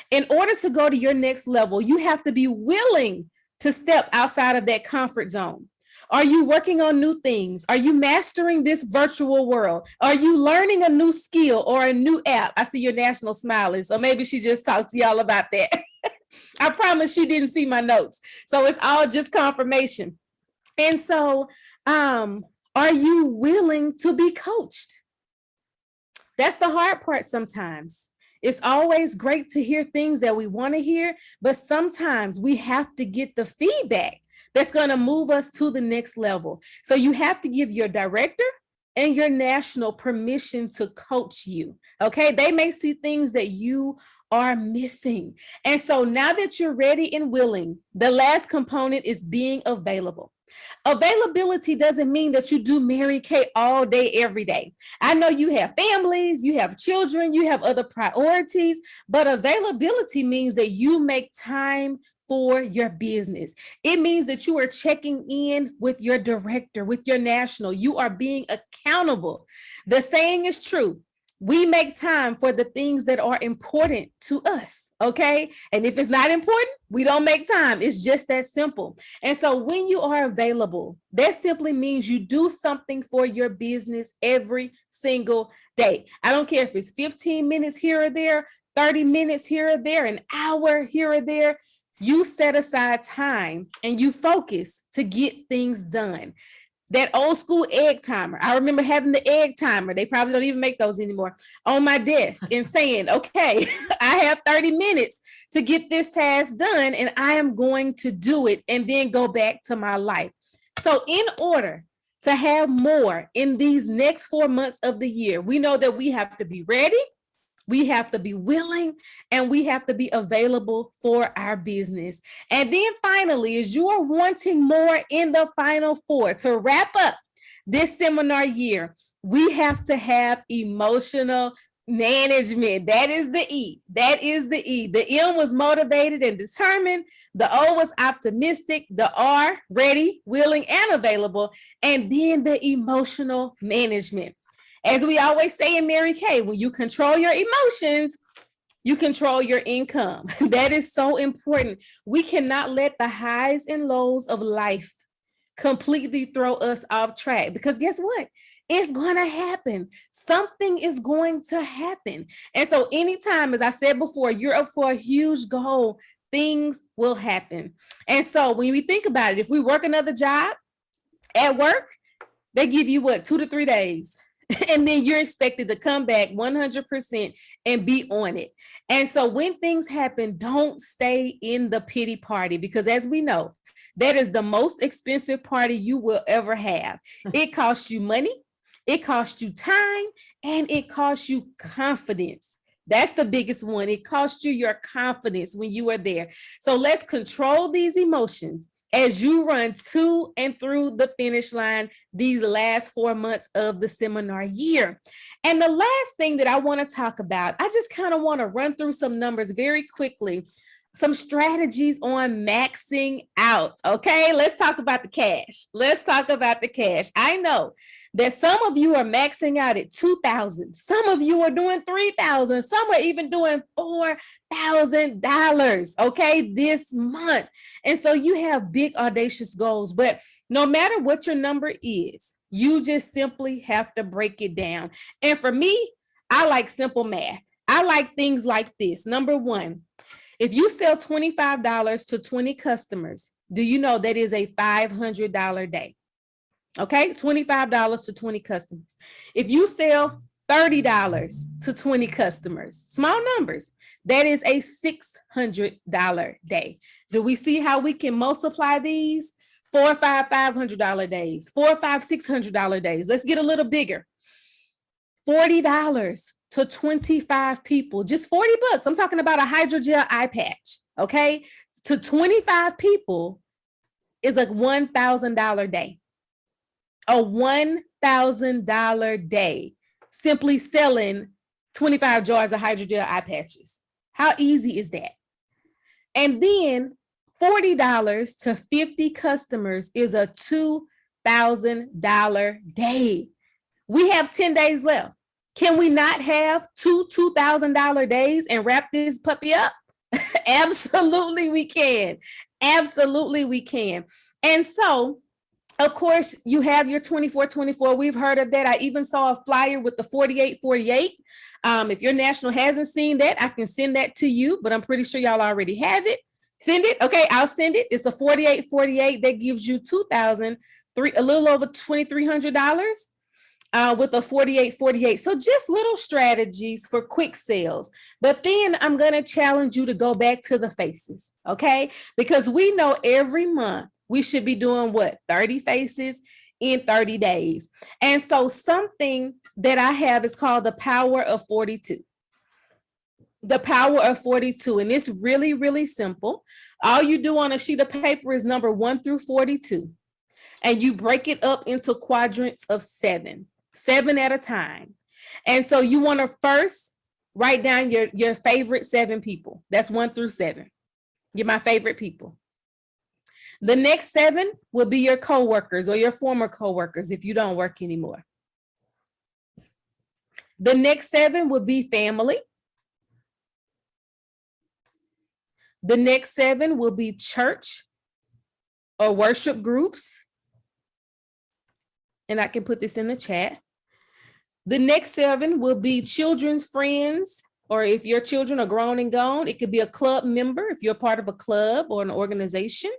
In order to go to your next level, you have to be willing to step outside of that comfort zone. Are you working on new things? Are you mastering this virtual world? Are you learning a new skill or a new app? I see your national smiling, so maybe she just talked to y'all about that. I promise she didn't see my notes. So it's all just confirmation. And so, are you willing to be coached? That's the hard part sometimes. It's always great to hear things that we want to hear, but sometimes we have to get the feedback that's going to move us to the next level. So you have to give your director and your national permission to coach you. Okay, they may see things that you are missing. And so now that you're ready and willing, the last component is being available. Availability doesn't mean that you do Mary Kay all day, every day. I know you have families, you have children, you have other priorities, but availability means that you make time for your business. It means that you are checking in with your director, with your national. You are being accountable. The saying is true. We make time for the things that are important to us, okay? And if it's not important, we don't make time. It's just that simple. And so when you are available, that simply means you do something for your business every single day. I don't care if it's 15 minutes here or there, 30 minutes here or there, an hour here or there. You set aside time and you focus to get things done. That old school egg timer. I remember having the egg timer. They probably don't even make those anymore on my desk and saying, okay, I have 30 minutes to get this task done and I am going to do it and then go back to my life. So in order to have more in these next 4 months of the year, we know that we have to be ready, we have to be willing, and we have to be available for our business. And then finally, as you are wanting more in the final 4 to wrap up this seminar year, we have to have emotional management. That is the E. That is the E. The M was motivated and determined. The O was optimistic. The R, ready, willing, and available. And then the emotional management. As we always say in Mary Kay, when you control your emotions, you control your income. That is so important. We cannot let the highs and lows of life completely throw us off track, because guess what? It's going to happen. Something is going to happen. And so anytime, as I said before, you're up for a huge goal, things will happen. And so when we think about it, if we work another job at work, they give you what, 2 to 3 days. And then you're expected to come back 100% and be on it. And so when things happen, don't stay in the pity party, because as we know, that is the most expensive party you will ever have. It costs you money, it costs you time, and it costs you confidence. That's the biggest one. It costs you your confidence when you are there. So let's control these emotions as you run to and through the finish line these last 4 months of the seminar year. And the last thing that I want to talk about, I just kind of want to run through some numbers very quickly, some strategies on maxing out. Okay, let's talk about the cash. Let's talk about the cash. I know that some of you are maxing out at $2,000. Some of you are doing $3,000. Some are even doing $4,000, okay, this month. And so you have big, audacious goals. But no matter what your number is, you just simply have to break it down. And for me, I like simple math. I like things like this. Number one, if you sell $25 to 20 customers, do you know that is a $500 day? Okay, $25 to 20 customers. If you sell $30 to 20 customers, small numbers, that is a $600 day. Do we see how we can multiply these? 4 or 5 $500 days, 4 or 5 $600 days. Let's get a little bigger. $40 to 25 people, just 40 bucks. I'm talking about a hydrogel eye patch, okay? To 25 people is a $1,000 day. A $1,000 day simply selling 25 jars of hydrogel eye patches. How easy is that? And then $40 to 50 customers is a $2,000 day. We have 10 days left. Can we not have two $2,000 days and wrap this puppy up? Absolutely we can. Absolutely we can. And so, of course, you have your 24/24. We've heard of that. I even saw a flyer with the 48/48. If your national hasn't seen that, I can send that to you, but I'm pretty sure y'all already have it. Send it. Okay, I'll send it. It's a 48/48 that gives you a little over $2,300. With a 48/48. So just little strategies for quick sales. But then I'm going to challenge you to go back to the faces, okay? Because we know every month we should be doing what? 30 faces in 30 days. And so something that I have is called the power of 42. The power of 42. And it's really, really simple. All you do on a sheet of paper is number 1 through 42. And you break it up into quadrants of 7 at a time. And so you want to first write down your favorite 7 people. That's 1 through 7. You're my favorite people. The next 7 will be your coworkers or your former coworkers if you don't work anymore. The next 7 will be family. The next 7 will be church or worship groups. And I can put this in the chat. The next 7 will be children's friends, or if your children are grown and gone, it could be a club member if you're part of a club or an organization.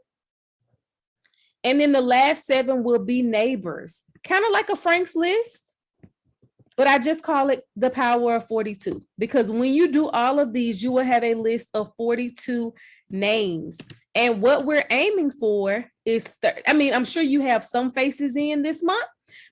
And then the last 7 will be neighbors, kind of like a Frank's list, but I just call it the power of 42, because when you do all of these, you will have a list of 42 names. And what we're aiming for is, I'm sure you have some faces in this month,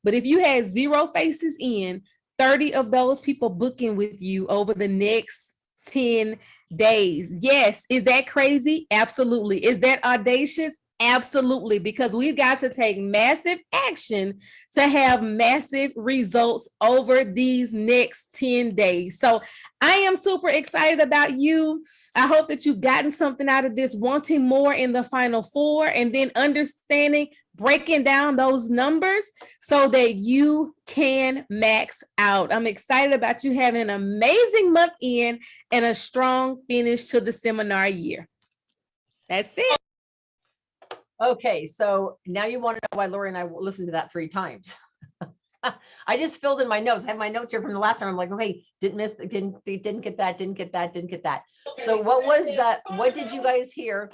but if you had 0 faces in, 30 of those people booking with you over the next 10 days. Yes. Is that crazy? Absolutely. Is that audacious? Absolutely, because we've got to take massive action to have massive results over these next 10 days. So I am super excited about you. I hope that you've gotten something out of this, wanting more in the final 4, and then understanding, breaking down those numbers so that you can max out. I'm excited about you having an amazing month in and a strong finish to the seminar year. That's it. Okay, so now you want to know why Lori and I listened to that 3 times. I just filled in my notes. I have my notes here from the last time. I'm like, okay, didn't get that. So what did you guys hear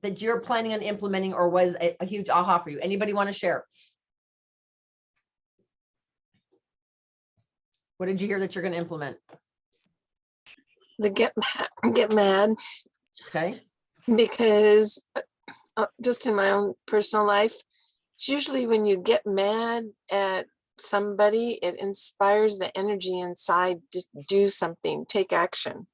that you're planning on implementing or was a huge aha for you? Anybody want to share? What did you hear that you're going to implement? The get mad. Okay. Because just in my own personal life, it's usually when you get mad at somebody, it inspires the energy inside to do something, take action.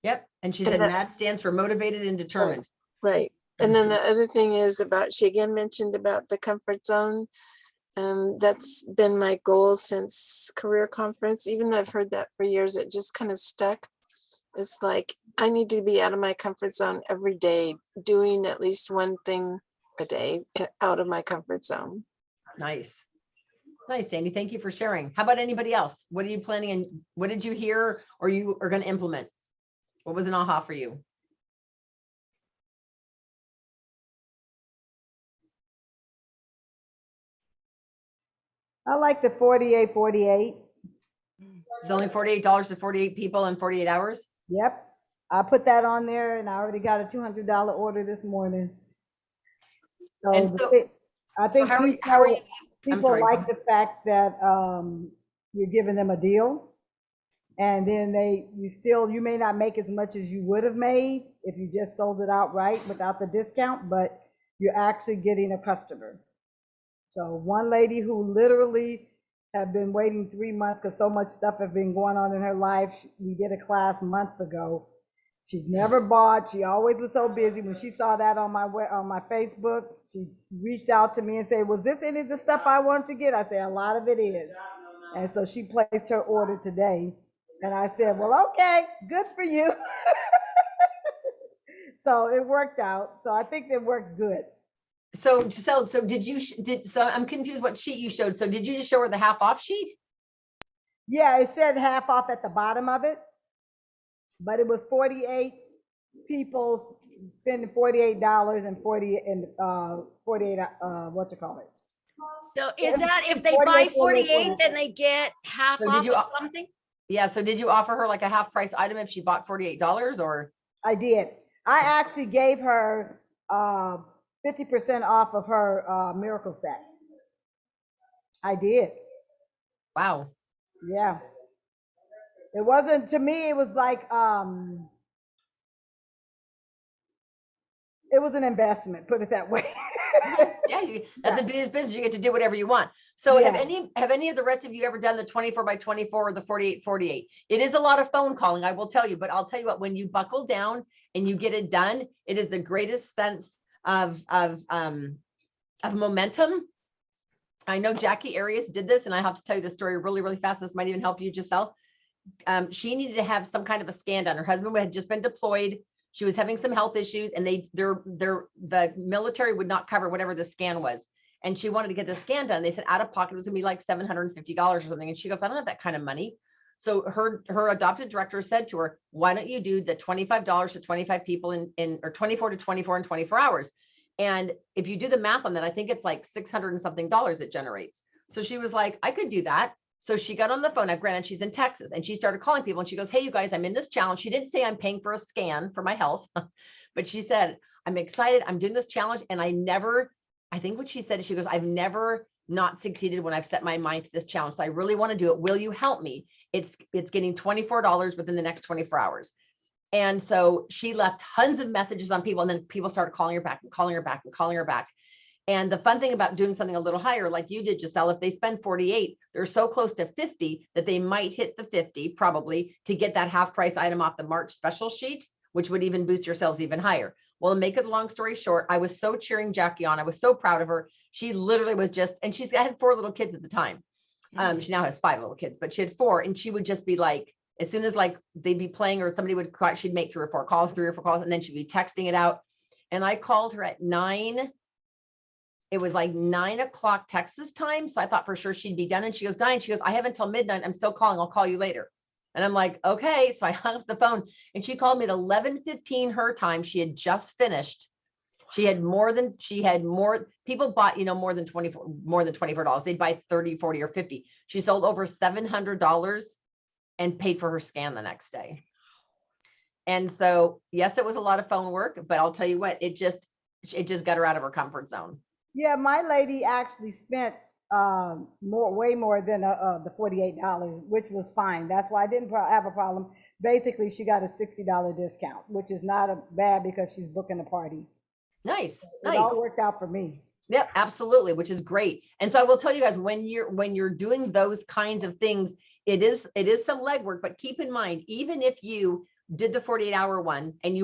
Yep. And she said MAD stands for motivated and determined. Right. And then the other thing is about, she again mentioned about the comfort zone. That's been my goal since career conference. Even though I've heard that for years, it just kind of stuck. It's like, I need to be out of my comfort zone every day, doing at least one thing a day out of my comfort zone. Nice. Nice, Sandy. Thank you for sharing. How about anybody else? What are you planning and what did you hear or you are going to implement? What was an aha for you? I like the 48. It's only $48 to 48 people in 48 hours. Yep. I put that on there and I already got a $200 order this morning. So, I think people like the fact that you're giving them a deal, and then you may not make as much as you would have made if you just sold it outright without the discount, but you're actually getting a customer. So one lady who literally had been waiting 3 months because so much stuff had been going on in her life. We did a class months ago. She'd never bought. She always was so busy. When she saw that on my Facebook, she reached out to me and said, was this any of the stuff I wanted to get? I said, a lot of it is. And so she placed her order today. And I said, well, okay, good for you. So it worked out. So I think it works good. So Giselle, so I'm confused what sheet you showed. So did you just show her the half off sheet? Yeah, it said half off at the bottom of it, but it was 48 people spending $48 and 48 what you call it. So is that if they buy 48, then they get half off of something? Yeah. So did you offer her like a half price item if she bought $48 or? I did. I actually gave her 50% off of her miracle set. I did. Wow. Yeah. It wasn't, to me, it was like, it was an investment, put it that way. Yeah, that's a business. You get to do whatever you want. So have any of the rest of you ever done the 24x24 or the 48x48? It is a lot of phone calling, I will tell you, but I'll tell you what, when you buckle down and you get it done, it is the greatest sense of momentum. I know Jackie Arias did this, and I have to tell you the story really, really fast. This might even help you, Giselle. She needed to have some kind of a scan done. Her husband had just been deployed. She was having some health issues, and the military would not cover whatever the scan was. And she wanted to get the scan done. They said out of pocket it was gonna be like $750 or something. And she goes, I don't have that kind of money. So her adopted director said to her, why don't you do the $25 to 25 people or 24 to 24 in 24 hours? And if you do the math on that, I think it's like $600 and something it generates. So she was like, I could do that. So she got on the phone. Now, granted, she's in Texas, and she started calling people, and she goes, hey, you guys, I'm in this challenge. She didn't say I'm paying for a scan for my health, but she said, I'm excited. I'm doing this challenge. And I think what she said is, she goes, I've never not succeeded when I've set my mind to this challenge. So I really want to do it. Will you help me? It's getting $24 within the next 24 hours. And so she left tons of messages on people, and then people started calling her back and calling her back and calling her back. And the fun thing about doing something a little higher, like you did, Giselle, if they spend 48, they're so close to 50 that they might hit the 50 probably to get that half price item off the March special sheet, which would even boost your sales even higher. Well, to make it a long story short, I was so cheering Jackie on. I was so proud of her. She literally was just, and I had 4 little kids at the time. She now has 5 little kids, but she had 4, and she would just be like, as soon as like they'd be playing or somebody would cry, she'd make 3 or 4 calls, and then she'd be texting it out. And I called her at 9. It was like 9 o'clock Texas time. So I thought for sure she'd be done. And she goes, Diane, she goes, I have until midnight. I'm still calling. I'll call you later. And I'm like, okay. So I hung up the phone, and she called me at 11:15 her time. She had just finished. She had more, people bought, more than $24. They'd buy 30, 40, or 50. She sold over $700 and paid for her scan the next day. And so, yes, it was a lot of phone work, but I'll tell you what, it just got her out of her comfort zone. Yeah, my lady actually spent way more than the $48, which was fine. That's why I didn't have a problem. Basically, she got a $60 discount, which is not bad because she's booking a party. Nice. It all worked out for me. Yep, absolutely, which is great. And so I will tell you guys, when you're doing those kinds of things, it is some legwork, but keep in mind, even if you did the 48-hour one and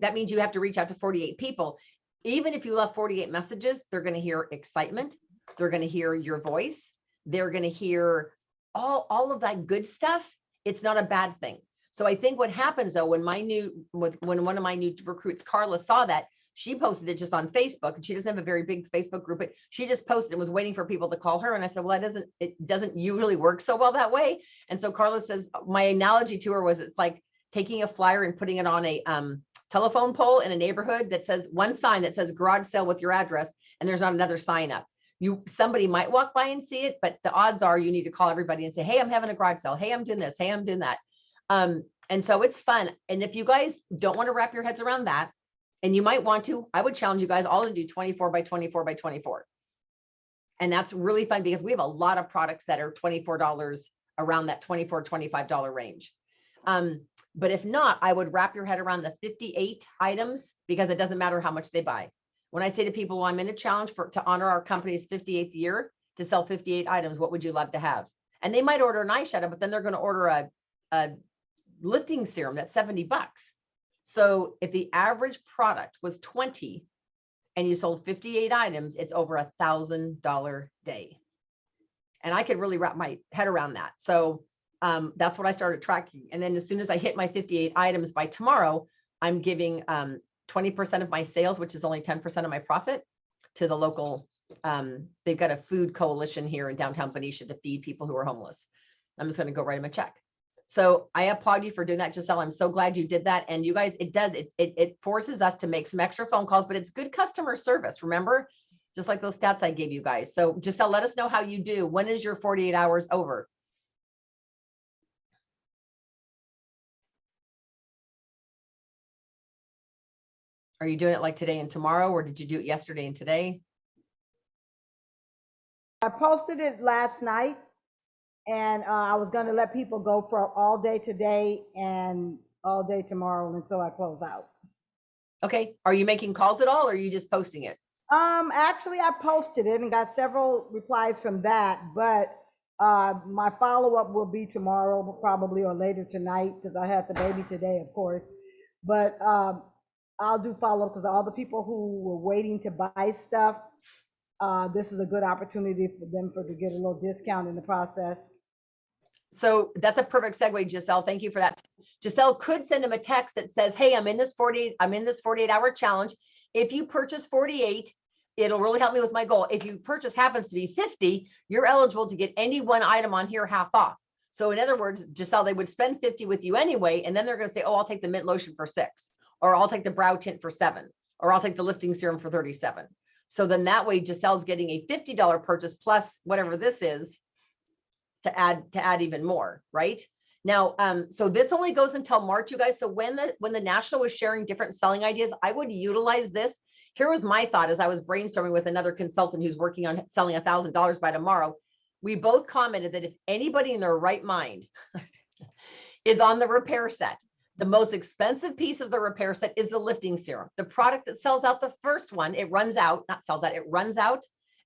that means you have to reach out to 48 people. Even if you left 48 messages, they're going to hear excitement. They're going to hear your voice. They're going to hear all of that good stuff. It's not a bad thing. So I think what happens though, when one of my new recruits, Carla, saw that, she posted it just on Facebook, and she doesn't have a very big Facebook group, but she just posted and was waiting for people to call her. And I said, well, it doesn't usually work so well that way. And so Carla says, my analogy to her was, it's like taking a flyer and putting it on a telephone pole in a neighborhood that says one sign that says garage sale with your address, and there's not another sign up. Somebody might walk by and see it, but the odds are you need to call everybody and say, hey, I'm having a garage sale. Hey, I'm doing this. Hey, I'm doing that. And so it's fun. And if you guys don't want to wrap your heads around that, and you might want to, I would challenge you guys all to do 24 by 24 by 24. And that's really fun because we have a lot of products that are $24, around that $24, $25 range. But if not, I would wrap your head around the 58 items, because it doesn't matter how much they buy. When I say to people, well, I'm in a challenge to honor our company's 58th year to sell 58 items, what would you love to have? And they might order an eyeshadow, but then they're going to order a lifting serum that's $70. So if the average product was 20 and you sold 58 items, it's over $1,000 day. And I could really wrap my head around that. So that's what I started tracking. And then as soon as I hit my 58 items by tomorrow, I'm giving 20% of my sales, which is only 10% of my profit, to the local. They've got a food coalition here in downtown Benicia to feed people who are homeless. I'm just going to go write them a check. So I applaud you for doing that, Giselle. I'm so glad you did that. And you guys, it forces us to make some extra phone calls, but it's good customer service. Remember, just like those stats I gave you guys. So Giselle, let us know how you do. When is your 48 hours over? Are you doing it like today and tomorrow, or did you do it yesterday and today? I posted it last night, and I was going to let people go for all day today and all day tomorrow until I close out. Okay. Are you making calls at all, or are you just posting it? Actually, I posted it and got several replies from that, but my follow-up will be tomorrow probably, or later tonight, because I had the baby today, of course. But I'll do follow-up because all the people who were waiting to buy stuff, this is a good opportunity for them to get a little discount in the process. So that's a perfect segue, Giselle. Thank you for that. Giselle could send him a text that says, hey, I'm in this 48-hour challenge. If you purchase 48, it'll really help me with my goal. If you purchase happens to be 50, you're eligible to get any one item on here half off. So in other words, Giselle, they would spend 50 with you anyway. And then they're going to say, oh, I'll take the mint lotion for 6, or I'll take the brow tint for 7, or I'll take the lifting serum for 37. So then that way Giselle's getting a $50 purchase plus whatever this is to add even more, right? Now, so this only goes until March, you guys. So when the national was sharing different selling ideas, I would utilize this. Here was my thought as I was brainstorming with another consultant who's working on selling $1,000 by tomorrow. We both commented that if anybody in their right mind is on the repair set, the most expensive piece of the repair set is the lifting serum. The product that sells out the first one, it runs out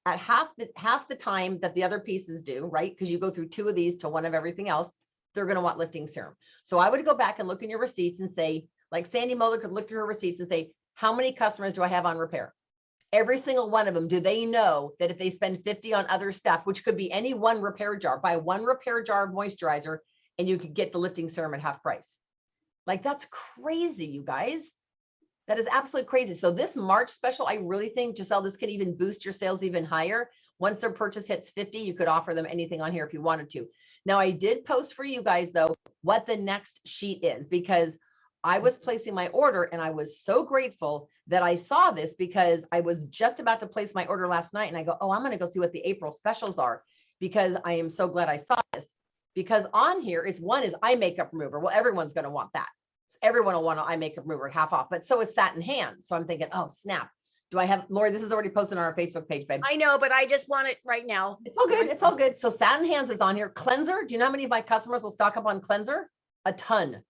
at half the time that the other pieces do, right? Because you go through 2 of these to 1 of everything else, they're going to want lifting serum. So I would go back and look in your receipts and say, like Sandy Muller could look through her receipts and say, how many customers do I have on repair? Every single one of them, do they know that if they spend 50 on other stuff, which could be any one repair jar, buy 1 repair jar of moisturizer, and you could get the lifting serum at half price? Like, that's crazy, you guys. That is absolutely crazy. So this March special, I really think, Giselle, this could even boost your sales even higher. Once their purchase hits 50, you could offer them anything on here if you wanted to. Now, I did post for you guys, though, what the next sheet is, because I was placing my order and I was so grateful that I saw this because I was just about to place my order last night and I go, oh, I'm going to go see what the April specials are because I am so glad I saw this. Because on here is one is eye makeup remover. Well, everyone's going to want that. Everyone will want an eye makeup remover at half off, but so is Satin Hands. So I'm thinking, oh, snap. Do I have, Lori, this is already posted on our Facebook page, babe. I know, but I just want it right now. It's all good. It's all good. So Satin Hands is on here. Cleanser. Do you know how many of my customers will stock up on cleanser? A ton.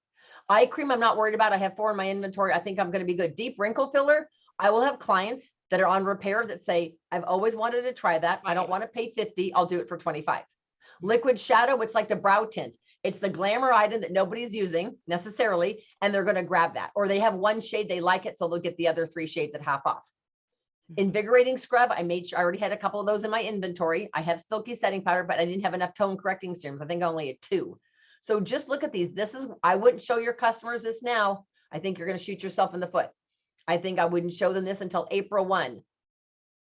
Eye cream, I'm not worried about. I have 4 in my inventory. I think I'm going to be good. Deep wrinkle filler. I will have clients that are on repair that say, I've always wanted to try that. I don't want to pay 50. I'll do it for 25. Liquid shadow. It's like the brow tint. It's the glamour item that nobody's using necessarily, and they're going to grab that. Or they have one shade, they like it, so they'll get the other 3 shades at half off. Invigorating scrub. I already had a couple of those in my inventory. I have silky setting powder, but I didn't have enough tone correcting serums. I think I only had 2. So just look at these. I wouldn't show your customers this now. I think you're going to shoot yourself in the foot. I think I wouldn't show them this until April 1.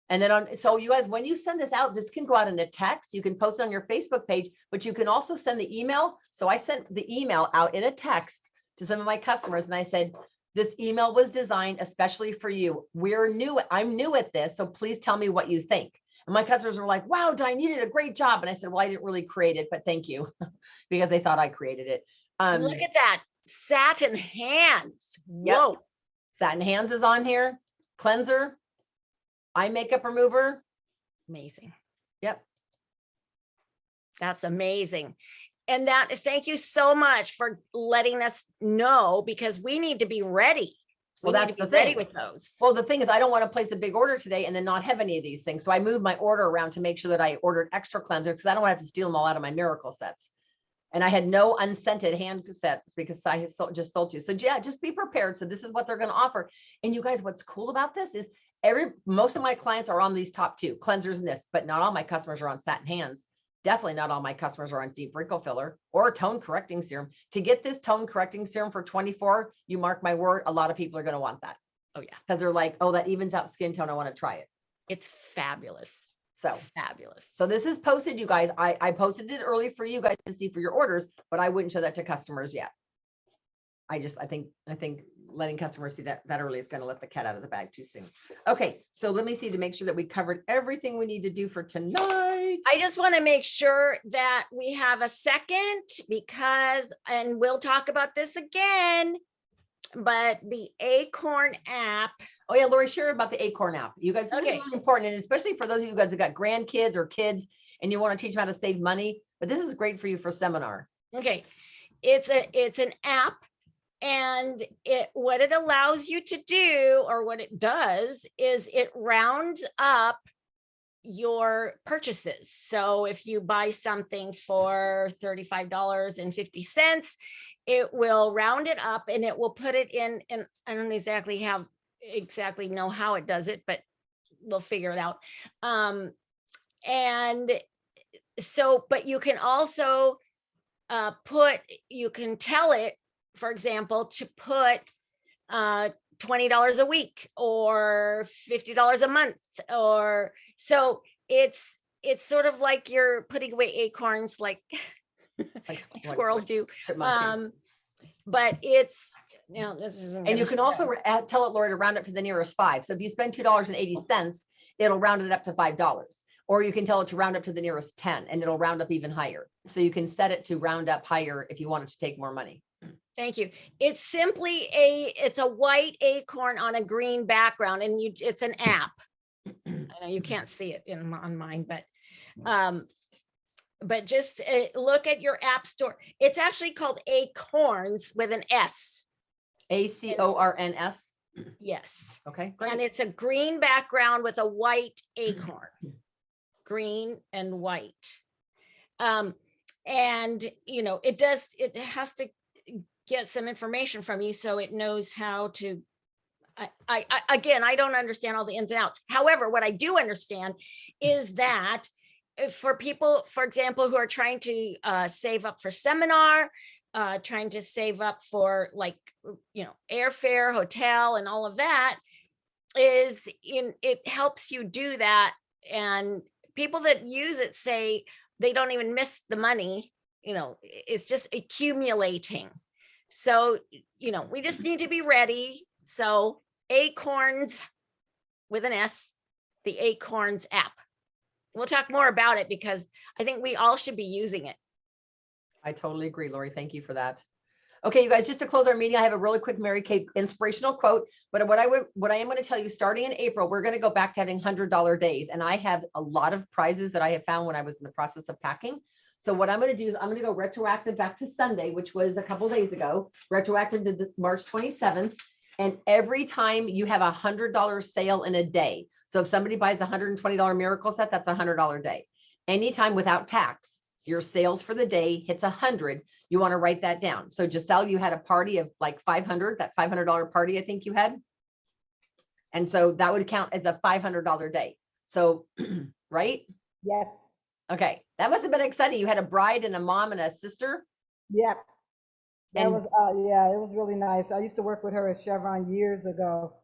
And then so you guys, when you send this out, this can go out in a text. You can post it on your Facebook page, but you can also send the email. So I sent the email out in a text to some of my customers. And I said, this email was designed especially for you. I'm new at this. So please tell me what you think. And my customers were like, wow, Diane, you did a great job. And I said, well, I didn't really create it, but thank you because they thought I created it. Look at that. Satin Hands. Whoa. Yep. Satin Hands is on here. Cleanser. Eye makeup remover. Amazing. Yep. That's amazing. And that is, thank you so much for letting us know because we need to be ready. Well, that's the thing. With those. Well, the thing is, I don't want to place a big order today and then not have any of these things. So I moved my order around to make sure that I ordered extra cleansers because I don't want to have to steal them all out of my miracle sets. And I had no unscented hand sets because I just sold you. So yeah, just be prepared. So this is what they're going to offer. And you guys, what's cool about this is most of my clients are on these top 2 cleansers and this, but not all my customers are on Satin Hands. Definitely not all my customers are on deep wrinkle filler or tone correcting serum. To get this tone correcting serum for 24, you mark my word, a lot of people are going to want that. Oh yeah. Because they're like, oh, that evens out skin tone. I want to try it. It's fabulous. So fabulous. So this is posted, you guys. I posted it early for you guys to see for your orders, but I wouldn't show that to customers yet. I think letting customers see that early is going to let the cat out of the bag too soon. Okay, so let me see to make sure that we covered everything we need to do for tonight. I just want to make sure that we have a second and we'll talk about this again, but the Acorn app. Oh yeah, Lori, share about the Acorn app. You guys, this is really important, and especially for those of you guys who got grandkids or kids and you want to teach them how to save money, but this is great for you for seminar. Okay, it's an app. And what it allows you to do, or what it does, is it rounds up your purchases. So if you buy something for $35.50, it will round it up and it will put it in, and I don't exactly know how it does it, but we'll figure it out. And so, but you can also you can tell it, for example, to put $20 a week or $50 a month, or so it's sort of like you're putting away acorns like squirrels do. But it's, this isn't. And you can also tell it, Lori, to round up to the nearest 5. So if you spend $2.80, it'll round it up to $5. Or you can tell it to round up to the nearest 10 and it'll round up even higher. So you can set it to round up higher if you want it to take more money. Thank you. It's simply it's a white acorn on a green background, and it's an app. I know you can't see it on mine, but just look at your app store. It's actually called Acorns with an S. ACORNS. Yes. Okay, great. And it's a green background with a white acorn, green and white. And it has to get some information from you so it knows how to. Again, I don't understand all the ins and outs. However, what I do understand is that for people, for example, who are trying to save up for seminar, trying to save up for airfare, hotel, and all of that, it helps you do that. And people that use it say they don't even miss the money. It's just accumulating. So, we just need to be ready. So Acorns with an S, the Acorns app. We'll talk more about it because I think we all should be using it. I totally agree, Lori. Thank you for that. Okay, you guys, just to close our meeting, I have a really quick Mary Kay inspirational quote. But what I am going to tell you, starting in April, we're going to go back to having $100 days. And I have a lot of prizes that I have found when I was in the process of packing. So what I'm going to do is I'm going to go retroactive back to Sunday, which was a couple days ago, retroactive to March 27th. And every time you have $100 sale in a day. So if somebody buys a $120 miracle set, that's a $100 day. Anytime without tax, your sales for the day hits 100. You want to write that down. So Giselle, you had a party of like 500, that $500 party I think you had. And so that would count as a $500 day. So, right? Yes. Okay. That must have been exciting. You had a bride and a mom and a sister. Yep. That And was, yeah, it was really nice. I used to work with her at Chevron years ago.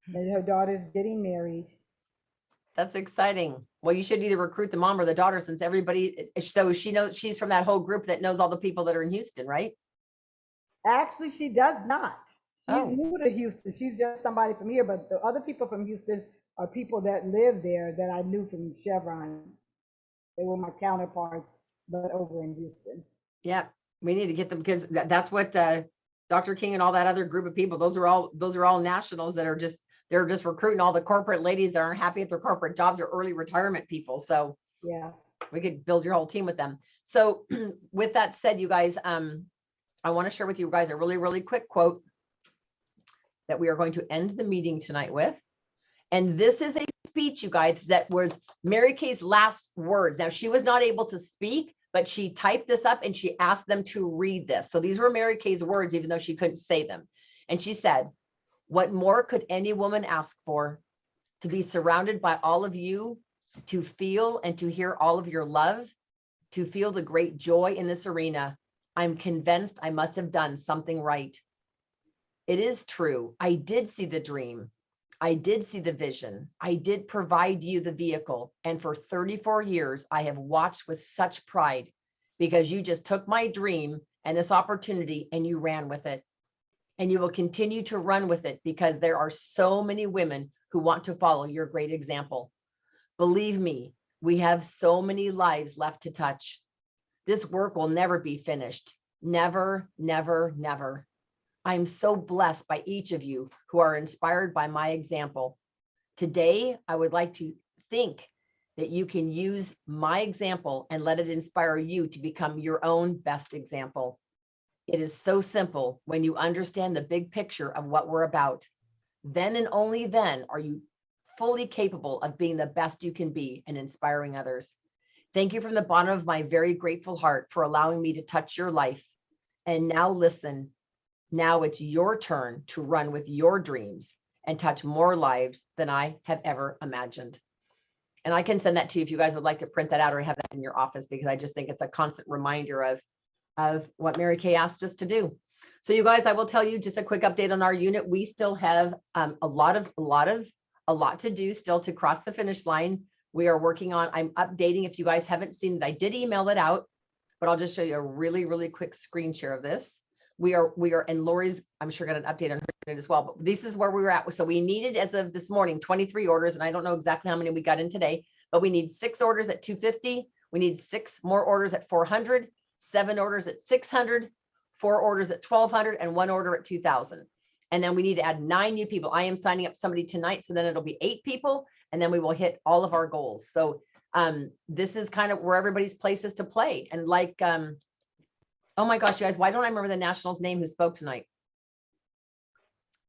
And her daughter's getting married. that's exciting. Well, you should either recruit the mom or the daughter since everybody, so she knows, she's from that whole group that knows all the people that are in Houston, right? Actually, she does not. She's Oh. new to Houston. She's just somebody from here, but the other people from Houston are people that live there that I knew from Chevron. They were my counterparts, but over in Houston. Yeah, we need to get them because that's what Dr. King and all that other group of people, those are all nationals that are just, they're just recruiting all the corporate ladies that aren't happy at their corporate jobs or early retirement people. So yeah, we could build your whole team with them. So with that said, you guys, I want to share with you guys a really, really quick quote that we are going to end the meeting tonight with. And this is a speech, you guys, that was Mary Kay's last words. Now, she was not able to speak, but she typed this up and she asked them to read this. So these were Mary Kay's words, even though she couldn't say them. And she said, "What more could any woman ask for? To be surrounded by all of you, to feel and to hear all of your love, to feel the great joy in this arena. I'm convinced I must have done something right. It is true. I did see the dream. I did see the vision. I did provide you the vehicle. And for 34 years, I have watched with such pride because you just took my dream and this opportunity and you ran with it. And you will continue to run with it because there are so many women who want to follow your great example. Believe me, we have so many lives left to touch. This work will never be finished. Never, never, never. I'm so blessed by each of you who are inspired by my example. Today, I would like to think that you can use my example and let it inspire you to become your own best example. It is so simple when you understand the big picture of what we're about. Then and only then are you fully capable of being the best you can be and inspiring others. Thank you from the bottom of my very grateful heart for allowing me to touch your life. And now listen. Now it's your turn to run with your dreams and touch more lives than I have ever imagined." And I can send that to you if you guys would like to print that out or have that in your office, because I just think it's a constant reminder of what Mary Kay asked us to do. So you guys, I will tell you just a quick update on our unit. We still have a lot to do still to cross the finish line. We are working on, I'm updating. If you guys haven't seen it, I did email it out, but I'll just show you a really, really quick screen share of this. We are, and Lori's, I'm sure got an update on her unit as well, but this is where we were at. So we needed, as of this morning, 23 orders, and I don't know exactly how many we got in today, but we need 6 orders at 250. We need 6 more orders at 400, 7 orders at 600, 4 orders at 1200, and 1 order at 2000. And then we need to add 9 new people. I am signing up somebody tonight, so then it'll be 8 people, and then we will hit all of our goals. So this is kind of where everybody's place is to play. And like, oh my gosh, you guys, why don't I remember the national's name who spoke tonight?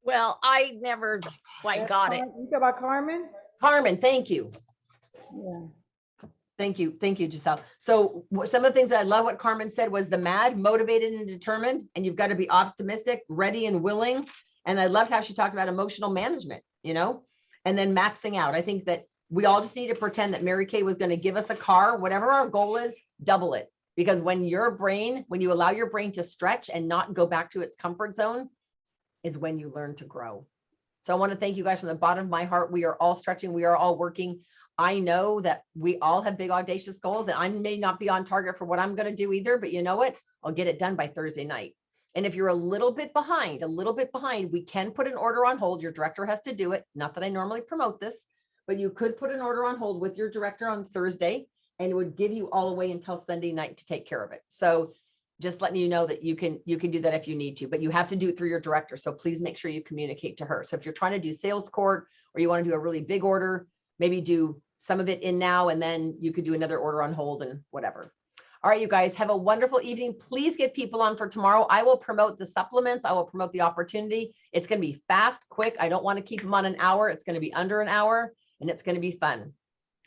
Well, I never quite got it. You talk about Carmen? Carmen, thank you. Yeah. Thank you, Giselle. So some of the things that I love what Carmen said was the mad, motivated, and determined, and you've got to be optimistic, ready, and willing. And I loved how she talked about emotional management, you know, and then maxing out. I think that we all just need to pretend that Mary Kay was going to give us a car, whatever our goal is, double it. Because when you allow your brain to stretch and not go back to its comfort zone, is when you learn to grow. So I want to thank you guys from the bottom of my heart. We are all stretching. We are all working. I know that we all have big, audacious goals, and I may not be on target for what I'm going to do either, but you know what? I'll get it done by Thursday night. And if you're a little bit behind, we can put an order on hold. Your director has to do it. Not that I normally promote this, but you could put an order on hold with your director on Thursday, and it would give you all the way until Sunday night to take care of it. So just letting you know that you can do that if you need to, but you have to do it through your director. So please make sure you communicate to her. So if you're trying to do sales court, or you want to do a really big order, maybe do some of it in now, and then you could do another order on hold and whatever. All right, you guys have a wonderful evening. Please get people on for tomorrow. I will promote the supplements. I will promote the opportunity. It's going to be fast, quick. I don't want to keep them on an hour. It's going to be under an hour, and it's going to be fun.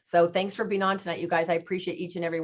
So thanks for being on tonight, you guys. I appreciate each and every